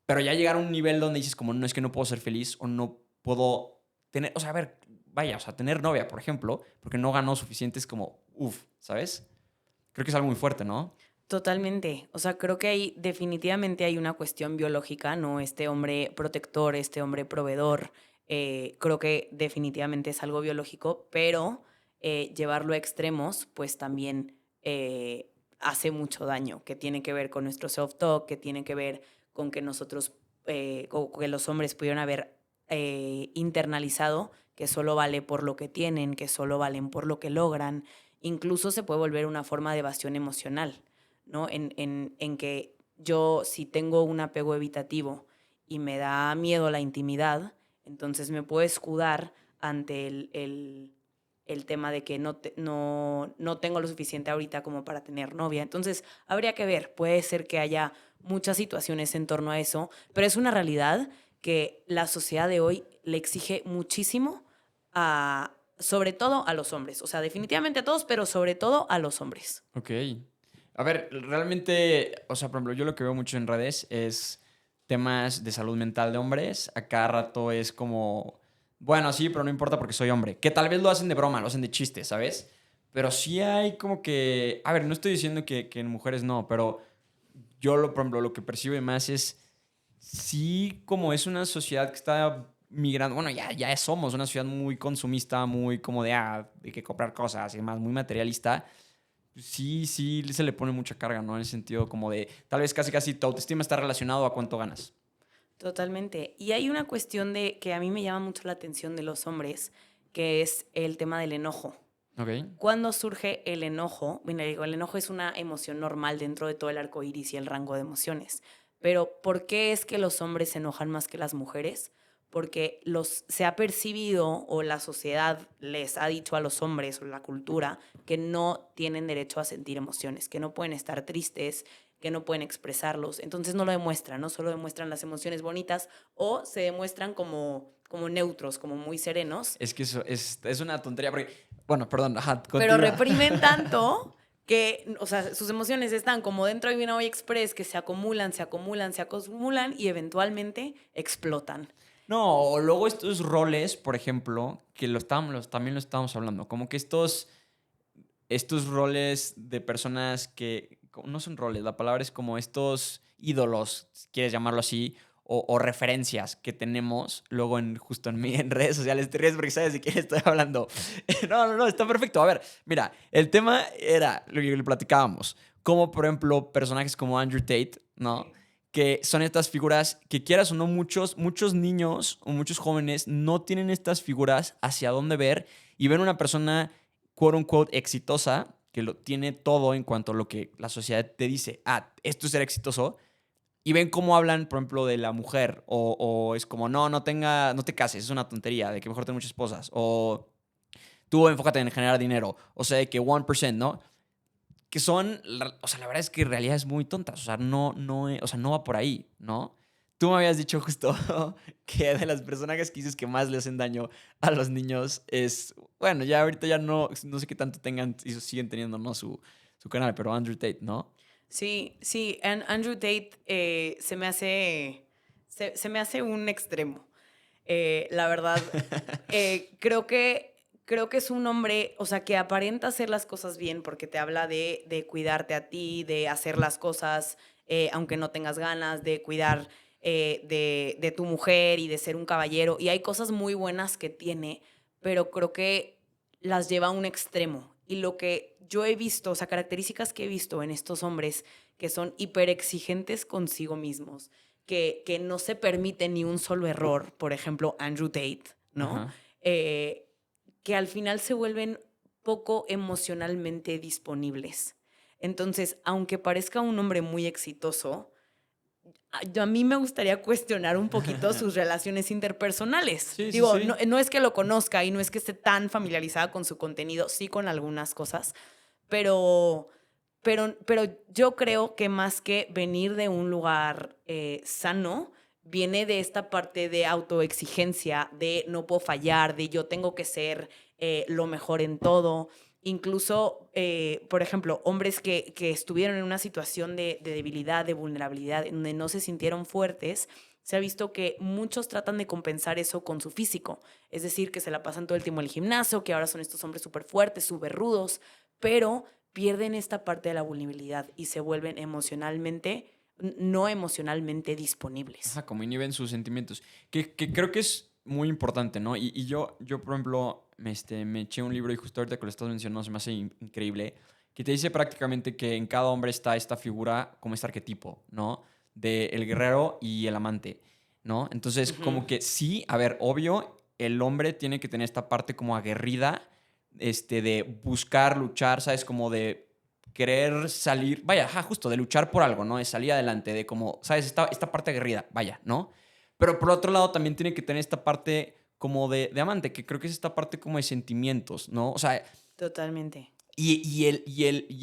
Pero ya llegar a un nivel donde dices como, no es que no puedo ser feliz o no puedo tener, o sea, a ver, vaya, o sea, tener novia, por ejemplo, porque no ganó suficiente es como, uff, ¿sabes? Creo que es algo muy fuerte, ¿no? Totalmente. O sea, creo que definitivamente hay una cuestión biológica, ¿no? Este hombre protector, este hombre proveedor, Creo que definitivamente es algo biológico, pero llevarlo a extremos, pues también hace mucho daño, que tiene que ver con nuestro self-talk, que tiene que ver con que nosotros, o que los hombres pudieron haber internalizado que solo vale por lo que tienen, que solo valen por lo que logran. Incluso se puede volver una forma de evasión emocional, ¿no? En que yo, si tengo un apego evitativo y me da miedo la intimidad, entonces me puedo escudar ante el tema de que no tengo lo suficiente ahorita como para tener novia. Entonces, habría que ver, puede ser que haya muchas situaciones en torno a eso, pero es una realidad que la sociedad de hoy le exige muchísimo sobre todo a los hombres. O sea, definitivamente a todos, pero sobre todo a los hombres. Ok. A ver, realmente, o sea, por ejemplo, yo lo que veo mucho en redes es temas de salud mental de hombres. A cada rato es como, bueno, sí, pero no importa porque soy hombre. Que tal vez lo hacen de broma, lo hacen de chiste, ¿sabes? Pero sí hay como que, a ver, no estoy diciendo que en mujeres no, pero yo, por ejemplo, lo que percibo más es, sí, como es una sociedad que está migrando, bueno, ya somos una sociedad muy consumista, muy como de que comprar cosas y demás, muy materialista. Sí, se le pone mucha carga, ¿no? En el sentido como de, tal vez casi tu autoestima está relacionado a cuánto ganas. Totalmente. Y hay una cuestión de que a mí me llama mucho la atención de los hombres, que es el tema del enojo. Ok. ¿Cuándo surge el enojo? Bueno, digo, el enojo es una emoción normal dentro de todo el arco iris y el rango de emociones. Pero ¿por qué es que los hombres se enojan más que las mujeres? Porque se ha percibido o la sociedad les ha dicho a los hombres o la cultura que no tienen derecho a sentir emociones, que no pueden estar tristes, que no pueden expresarlos. Entonces no lo demuestran, no solo demuestran las emociones bonitas o se demuestran como neutros, como muy serenos, Es que eso es una tontería, porque, bueno, perdón, ajá, pero continúa. reprimen tanto que, o sea, sus emociones están como dentro de una olla express que se acumulan, se acumulan, se acumulan y eventualmente explotan. No, o luego estos roles, por ejemplo, que también lo estábamos hablando, como que estos roles de personas que no son roles, la palabra es como estos ídolos, si quieres llamarlo así, o referencias que tenemos luego justo en redes sociales. Te ríes porque sabes de quién estoy hablando. No, está perfecto. A ver, mira, el tema era lo que le platicábamos, como por ejemplo personajes como Andrew Tate, ¿no? Que son estas figuras que quieras o no, muchos niños o muchos jóvenes no tienen estas figuras hacia dónde ver y ven una persona quote unquote exitosa, que lo tiene todo en cuanto a lo que la sociedad te dice, esto es ser exitoso, y ven cómo hablan, por ejemplo, de la mujer, o es como, no te cases, es una tontería, de que mejor tener muchas esposas, o tú enfócate en generar dinero, o sea, de que 1%, ¿no? Que son, o sea, la verdad es que en realidad es muy tontas, o sea, o sea, no va por ahí, ¿no? Tú me habías dicho justo que de las personajes que dices que más le hacen daño a los niños es, bueno, ya ahorita ya no sé qué tanto tengan, y siguen teniendo, ¿no? Su canal, pero Andrew Tate, ¿no? Sí, sí, Andrew Tate se me hace un extremo. La verdad, creo que es un hombre, o sea, que aparenta hacer las cosas bien porque te habla de cuidarte a ti, de hacer las cosas aunque no tengas ganas, de cuidar de tu mujer y de ser un caballero. Y hay cosas muy buenas que tiene, pero creo que las lleva a un extremo. Y lo que yo he visto, o sea, características que he visto en estos hombres que son hiperexigentes consigo mismos, que no se permite ni un solo error, por ejemplo, Andrew Tate, ¿no? Ajá. Que al final se vuelven poco emocionalmente disponibles. Entonces, aunque parezca un hombre muy exitoso, a mí me gustaría cuestionar un poquito sus relaciones interpersonales. Sí, sí, Digo, no, sí. no es que lo conozca y no es que esté tan familiarizada con su contenido, sí con algunas cosas, pero, pero yo creo que más que venir de un lugar sano, viene de esta parte de autoexigencia, de no puedo fallar, de yo tengo que ser lo mejor en todo. Incluso, por ejemplo, hombres que estuvieron en una situación de debilidad, de vulnerabilidad, donde no se sintieron fuertes, se ha visto que muchos tratan de compensar eso con su físico. Es decir, que se la pasan todo el tiempo en el gimnasio, que ahora son estos hombres súper fuertes, súper rudos, pero pierden esta parte de la vulnerabilidad y se vuelven no emocionalmente disponibles. Ajá, como inhiben sus sentimientos. Que creo que es muy importante, ¿no? Y yo, por ejemplo, me eché un libro y justo ahorita que lo estás mencionando se me hace increíble, que te dice prácticamente que en cada hombre está esta figura como este arquetipo, ¿no? De el guerrero y el amante, ¿no? Entonces, Ujú. como que sí, a ver, obvio, el hombre tiene que tener esta parte como aguerrida, de buscar, luchar, ¿sabes? Como de querer salir, vaya, ajá, justo, de luchar por algo, ¿no? De salir adelante, de como, ¿sabes? Esta parte aguerrida, vaya, ¿no? Pero por otro lado también tiene que tener esta parte como de amante, que creo que es esta parte como de sentimientos, ¿no? O sea, Totalmente. y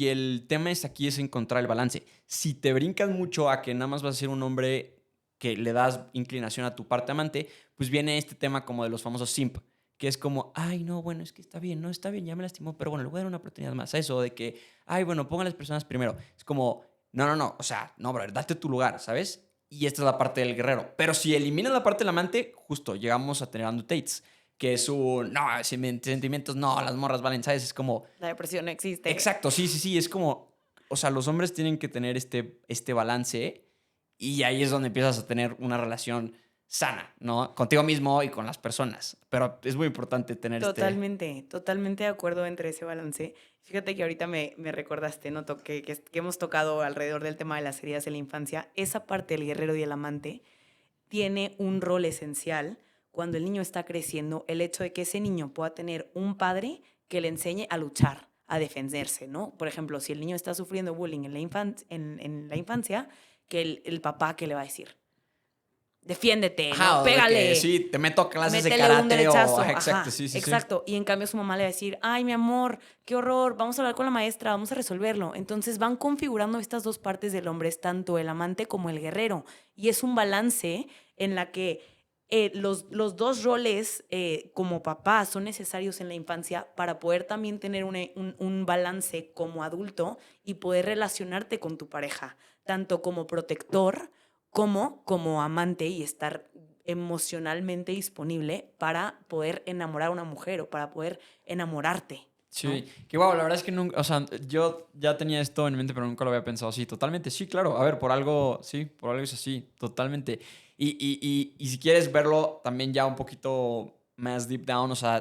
el tema es aquí es encontrar el balance. Si te brincas mucho a que nada más vas a ser un hombre que le das inclinación a tu parte amante, pues viene este tema como de los famosos simp, que es como, ay, no, bueno, es que está bien, no, está bien, ya me lastimó, pero bueno, le voy a dar una oportunidad más. Eso de que, ay, bueno, pongan las personas primero. Es como, no, o sea, no, brother, date tu lugar, ¿sabes? Y esta es la parte del guerrero. Pero si eliminas la parte del amante, justo llegamos a tener Andrew Tates, que es un, no, sentimientos, no, las morras valen, ¿sabes? Es como, La depresión no existe. exacto, sí, es como, o sea, los hombres tienen que tener este balance y ahí es donde empiezas a tener una relación sana, ¿no? Contigo mismo y con las personas. Pero es muy importante tener Totalmente, totalmente de acuerdo entre ese balance. Fíjate que ahorita me recordaste, ¿no? Que hemos tocado alrededor del tema de las heridas de la infancia. Esa parte del guerrero y el amante tiene un rol esencial cuando el niño está creciendo, el hecho de que ese niño pueda tener un padre que le enseñe a luchar, a defenderse, ¿no? Por ejemplo, si el niño está sufriendo bullying en la infancia, que el papá, ¿qué le va a decir? Defiéndete, ¿no? ajá, o de que Pégale, sí, te meto a clases de métele un karate o, derechazo, ajá, exacto, ajá, sí. exacto. Y en cambio su mamá le va a decir, ay, mi amor, qué horror, vamos a hablar con la maestra, vamos a resolverlo. Entonces van configurando estas dos partes del hombre, es tanto el amante como el guerrero. Y es un balance en la que los dos roles como papá son necesarios en la infancia para poder también tener un balance como adulto y poder relacionarte con tu pareja, tanto como protector como amante y estar emocionalmente disponible para poder enamorar a una mujer o para poder enamorarte, ¿no? Sí, que wow, la verdad es que nunca, o sea, yo ya tenía esto en mente, pero nunca lo había pensado así, totalmente, sí, claro, a ver, por algo, sí, por algo es así, totalmente. Y si quieres verlo también ya un poquito más deep down, o sea,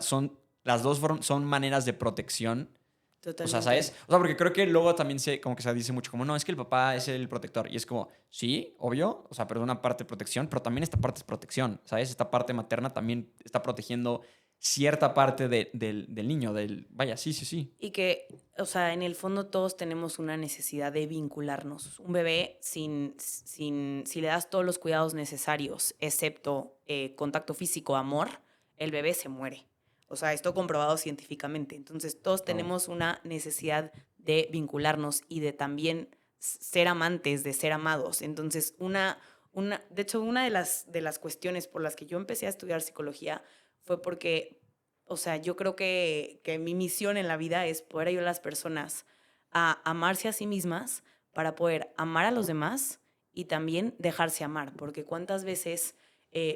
las dos son maneras de protección, o sea, Totalmente. ¿sabes? O sea, porque creo que luego también como que se dice mucho como, no, es que el papá es el protector, y es como, sí, obvio, o sea, pero es una parte de protección, pero también esta parte es protección, ¿sabes? Esta parte materna también está protegiendo cierta parte del niño, Vaya, sí. Y que, o sea, en el fondo todos tenemos una necesidad de vincularnos. Un bebé, si le das todos los cuidados necesarios, excepto contacto físico, amor, el bebé se muere. O sea, esto comprobado científicamente. Entonces, todos Wow. tenemos una necesidad de vincularnos y de también ser amantes, de ser amados. Entonces, de hecho, una de las cuestiones por las que yo empecé a estudiar psicología fue porque, o sea, yo creo que mi misión en la vida es poder ayudar a las personas a amarse a sí mismas para poder amar a los demás y también dejarse amar, porque cuántas veces,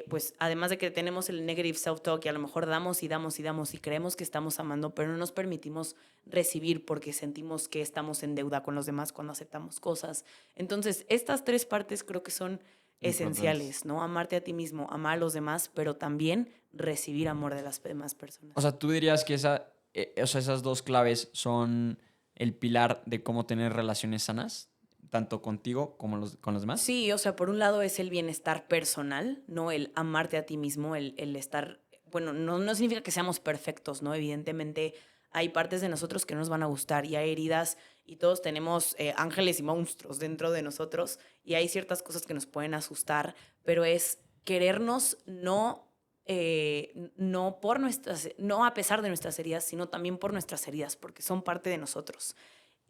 pues además de que tenemos el negative self-talk y a lo mejor damos y damos y damos y creemos que estamos amando, pero no nos permitimos recibir porque sentimos que estamos en deuda con los demás cuando aceptamos cosas. Entonces, estas tres partes creo que son Importantes. esenciales, ¿no? Amarte a ti mismo, amar a los demás, pero también recibir amor de las demás O personas. sea, tú dirías que o sea, esas dos claves son el pilar de cómo tener relaciones sanas, tanto contigo como con los demás. Sí, o sea, por un lado es el bienestar personal, ¿no? El amarte a ti mismo, el estar, bueno, no significa que seamos perfectos, ¿no? Evidentemente hay partes de nosotros que no nos van a gustar y hay heridas y todos tenemos ángeles y monstruos dentro de nosotros y hay ciertas cosas que nos pueden asustar, pero es querernos no a pesar de nuestras heridas, sino también por nuestras heridas, porque son parte de nosotros.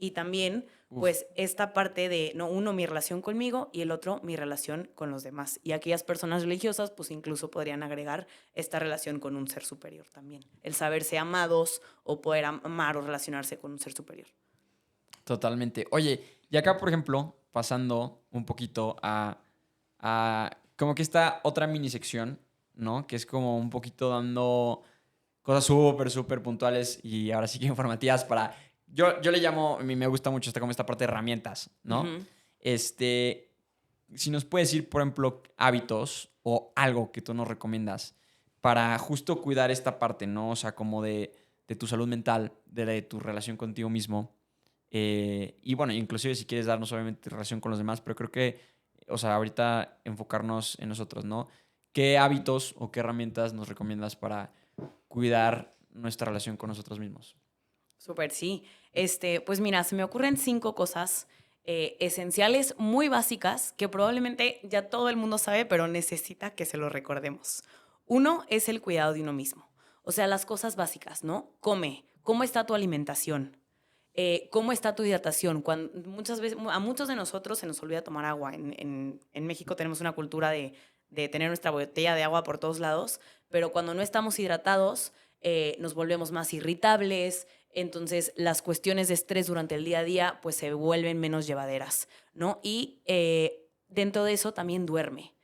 Y también Uf, pues esta parte de, no, uno, mi relación conmigo y el otro, mi relación con los demás. Y aquellas personas religiosas, pues incluso podrían agregar esta relación con un ser superior también. El saberse amados o poder amar o relacionarse con un ser superior. totalmente. Oye, y acá, por ejemplo, pasando un poquito a como que esta otra mini sección, ¿no? Que es como un poquito dando cosas súper puntuales y ahora sí que informativas para... Yo le llamo, a mí me gusta mucho como esta parte de herramientas, ¿no? Ujú. Si nos puedes decir, por ejemplo, hábitos o algo que tú nos recomiendas para justo cuidar esta parte, ¿no? O sea, como de tu salud mental, tu relación contigo mismo. Y bueno, inclusive si quieres darnos obviamente relación con los demás, pero creo que, o sea, ahorita enfocarnos en nosotros, ¿no? ¿Qué hábitos o qué herramientas nos recomiendas para cuidar nuestra relación con nosotros mismos? Súper, sí. Pues mira, se me ocurren 5 cosas esenciales, muy básicas, que probablemente ya todo el mundo sabe, pero necesita que se lo recordemos. Uno es el cuidado de uno mismo. O sea, las cosas básicas, ¿no? Come. ¿Cómo está tu alimentación? ¿Cómo está tu hidratación? Muchas veces, a muchos de nosotros se nos olvida tomar agua. En México tenemos una cultura de tener nuestra botella de agua por todos lados, pero cuando no estamos hidratados, nos volvemos más irritables. Entonces, las cuestiones de estrés durante el día a día, pues se vuelven menos llevaderas, ¿no? Y dentro de eso también duerme.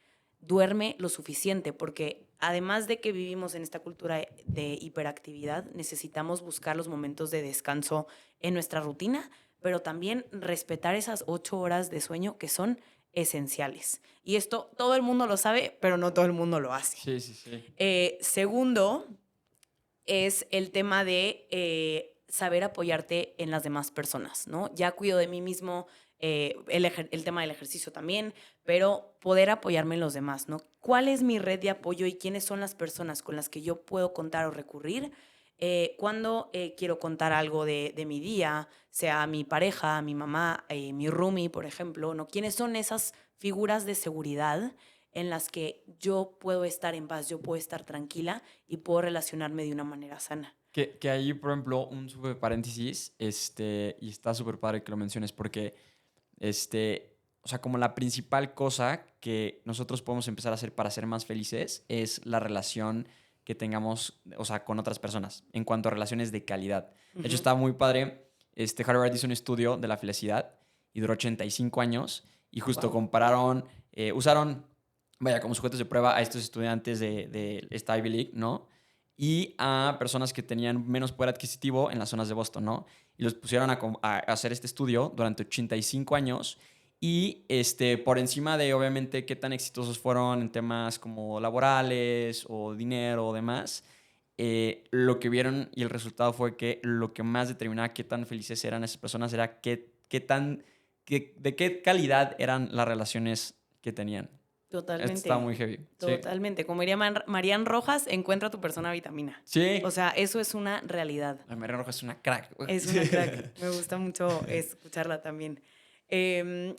Duerme lo suficiente, porque además de que vivimos en esta cultura de hiperactividad, necesitamos buscar los momentos de descanso en nuestra rutina, pero también respetar esas 8 horas de sueño que son esenciales. Y esto todo el mundo lo sabe, pero no todo el mundo lo hace. Sí, sí, sí. Segundo, es el tema de saber apoyarte en las demás personas, ¿no? Ya cuido de mí mismo, el tema del ejercicio también, pero poder apoyarme en los demás, ¿no? ¿Cuál es mi red de apoyo y quiénes son las personas con las que yo puedo contar o recurrir cuando quiero contar algo de mi día, sea mi pareja, mi mamá, mi roomie, por ejemplo, ¿no? ¿Quiénes son esas figuras de seguridad en las que yo puedo estar en paz, yo puedo estar tranquila y puedo relacionarme de una manera sana? Que ahí, por ejemplo, un super paréntesis, y está súper padre que lo menciones porque, o sea, como la principal cosa que nosotros podemos empezar a hacer para ser más felices es la relación que tengamos, o sea, con otras personas, en cuanto a relaciones de calidad. De hecho, Ujú. está muy padre. Harvard hizo un estudio de la felicidad y duró 85 años y justo Wow. compararon, usaron, vaya, como sujetos de prueba a estos estudiantes de esta Ivy League, ¿no? Y a personas que tenían menos poder adquisitivo en las zonas de Boston, ¿no? Y los pusieron a hacer este estudio durante 85 años y por encima de, obviamente, qué tan exitosos fueron en temas como laborales o dinero o demás, lo que vieron y el resultado fue que lo que más determinaba qué tan felices eran esas personas era de qué calidad eran las relaciones que tenían. Esto está Totalmente, muy heavy. Sí. totalmente. Como diría Marian Rojas, encuentra tu persona vitamina. O Sí. sea, eso es una realidad. La María Roja es una crack. Es una crack. Me gusta mucho escucharla también.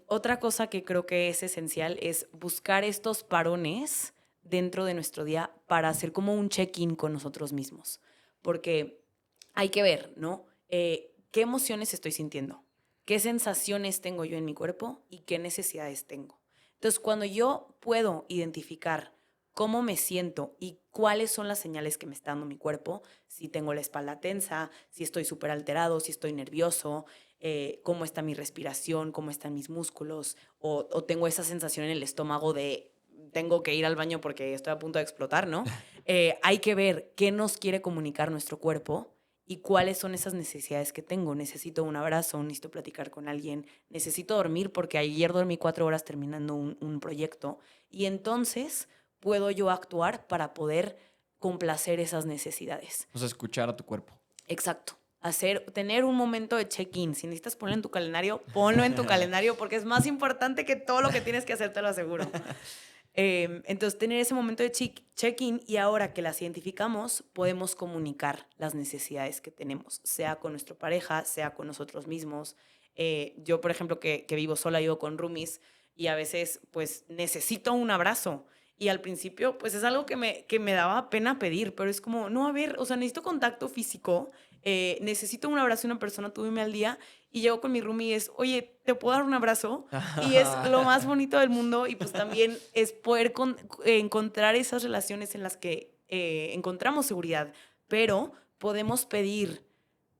Otra cosa que creo que es esencial es buscar estos parones dentro de nuestro día para hacer como un check-in con nosotros mismos. Porque hay que ver, ¿no? ¿Qué emociones estoy sintiendo? ¿Qué sensaciones tengo yo en mi cuerpo? ¿Y qué necesidades tengo? Entonces, cuando yo puedo identificar cómo me siento y cuáles son las señales que me está dando mi cuerpo, si tengo la espalda tensa, si estoy súper alterado, si estoy nervioso, cómo está mi respiración, cómo están mis músculos, o tengo esa sensación en el estómago de tengo que ir al baño porque estoy a punto de explotar, ¿no? Hay que ver qué nos quiere comunicar nuestro cuerpo y cuáles son esas necesidades que tengo. Necesito un abrazo, necesito platicar con alguien, necesito dormir porque ayer dormí 4 horas terminando un proyecto y entonces puedo yo actuar para poder complacer esas necesidades. O sea, escuchar a tu cuerpo. Exacto. Tener un momento de check-in. Si necesitas ponerlo en tu calendario, ponlo en tu calendario porque es más importante que todo lo que tienes que hacer, te lo aseguro. Entonces, tener ese momento de check-in y ahora que las identificamos, podemos comunicar las necesidades que tenemos, sea con nuestra pareja, sea con nosotros mismos. Yo, por ejemplo, que vivo sola, vivo con roomies y a veces, pues, necesito un abrazo. Y al principio, pues, es algo que me daba pena pedir, pero es como, no, a ver, o sea, necesito contacto físico, necesito un abrazo de una persona, tú dime al día, y llego con mi roomie y es, oye, ¿te puedo dar un abrazo? Y es lo más bonito del mundo y pues también es poder encontrar esas relaciones en las que encontramos seguridad, pero podemos pedir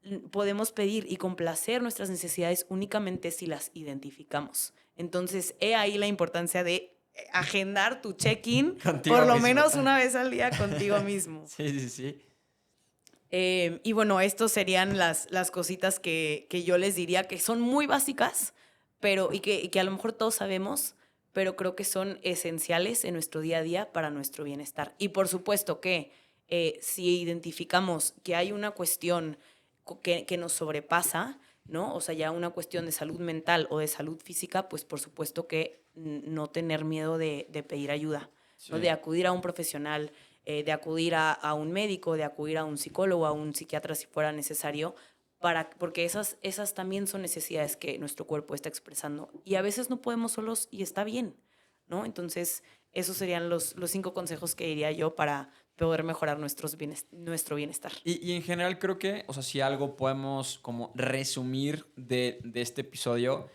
y complacer nuestras necesidades únicamente si las identificamos. Entonces, he ahí la importancia de agendar tu check-in Contigo por lo mismo. menos una vez al día contigo mismo. Sí, sí, sí. Y bueno, estos serían las cositas que yo les diría que son muy básicas, pero y que a lo mejor todos sabemos, pero creo que son esenciales en nuestro día a día para nuestro bienestar. Y por supuesto que si identificamos que hay una cuestión que nos sobrepasa, ¿no? O sea, ya una cuestión de salud mental o de salud física, pues por supuesto que no tener miedo de pedir ayuda, Sí. ¿no? De acudir a un profesional, de acudir a un médico, de acudir a un psicólogo, a un psiquiatra si fuera necesario, porque esas también son necesidades que nuestro cuerpo está expresando. Y a veces no podemos solos y está bien, ¿no? Entonces, esos serían los 5 consejos que diría yo para poder mejorar nuestro bienestar. Y en general creo que, o sea, si algo podemos como resumir de este episodio,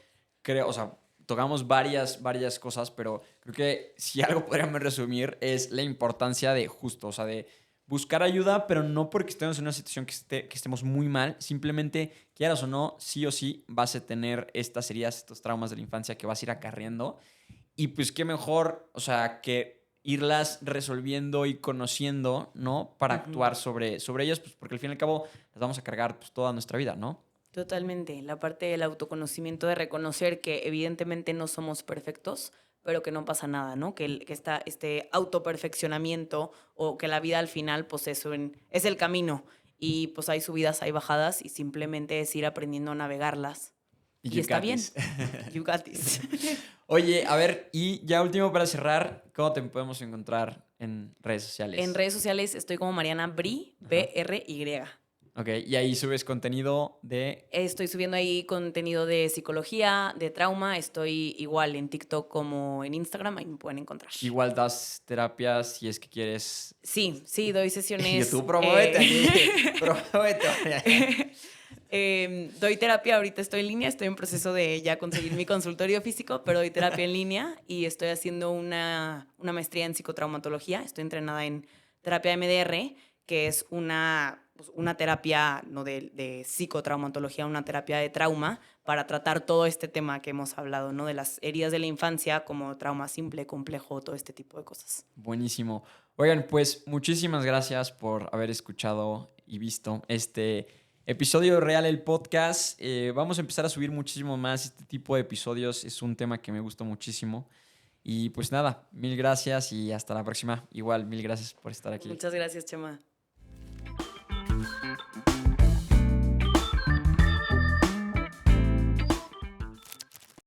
creo, o sea, tocamos varias cosas, pero creo que si algo podríamos resumir es la importancia de justo, o sea, de buscar ayuda, pero no porque estemos en una situación que estemos muy mal, simplemente, quieras o sí vas a tener estas heridas, estos traumas de la infancia que vas a ir acarreando. Y pues qué mejor, o sea, que irlas resolviendo y conociendo, ¿no? Para actuar sobre ellas, pues porque al fin y al cabo las vamos a cargar pues, toda nuestra vida, ¿no? Totalmente. La parte del autoconocimiento, de reconocer que evidentemente no somos perfectos, pero que no pasa nada, ¿no? Que este autoperfeccionamiento o que la vida al final, pues eso es el camino. Y pues hay subidas, hay bajadas y simplemente es ir aprendiendo a navegarlas. Y You está got bien. this. You got this. Oye, a ver, y ya último para cerrar, ¿cómo te podemos encontrar en redes En sociales? redes sociales estoy como Mariana Bry, Ajá. Bry. Ok, y ahí subes contenido de... Estoy subiendo ahí contenido de psicología, de trauma. Estoy igual en TikTok como en Instagram, ahí me pueden encontrar. Igual das terapias si es que quieres... Sí, doy sesiones. YouTube, promuévete aquí. Promuévete. Doy terapia, ahorita estoy en línea, estoy en proceso de ya conseguir mi consultorio físico, pero doy terapia en línea y estoy haciendo una maestría en psicotraumatología. Estoy entrenada en terapia MDR, que es una terapia no de psicotraumatología, una terapia de trauma para tratar todo este tema que hemos hablado, ¿no? De las heridas de la infancia como trauma simple, complejo, todo este tipo de cosas. Buenísimo. Oigan, pues muchísimas gracias por haber escuchado y visto este episodio real el podcast. Vamos a empezar a subir muchísimo más este tipo de episodios. Es un tema que me gusta muchísimo. Y pues nada, mil gracias y hasta la próxima. Igual, mil gracias por estar aquí. Muchas gracias, Chema.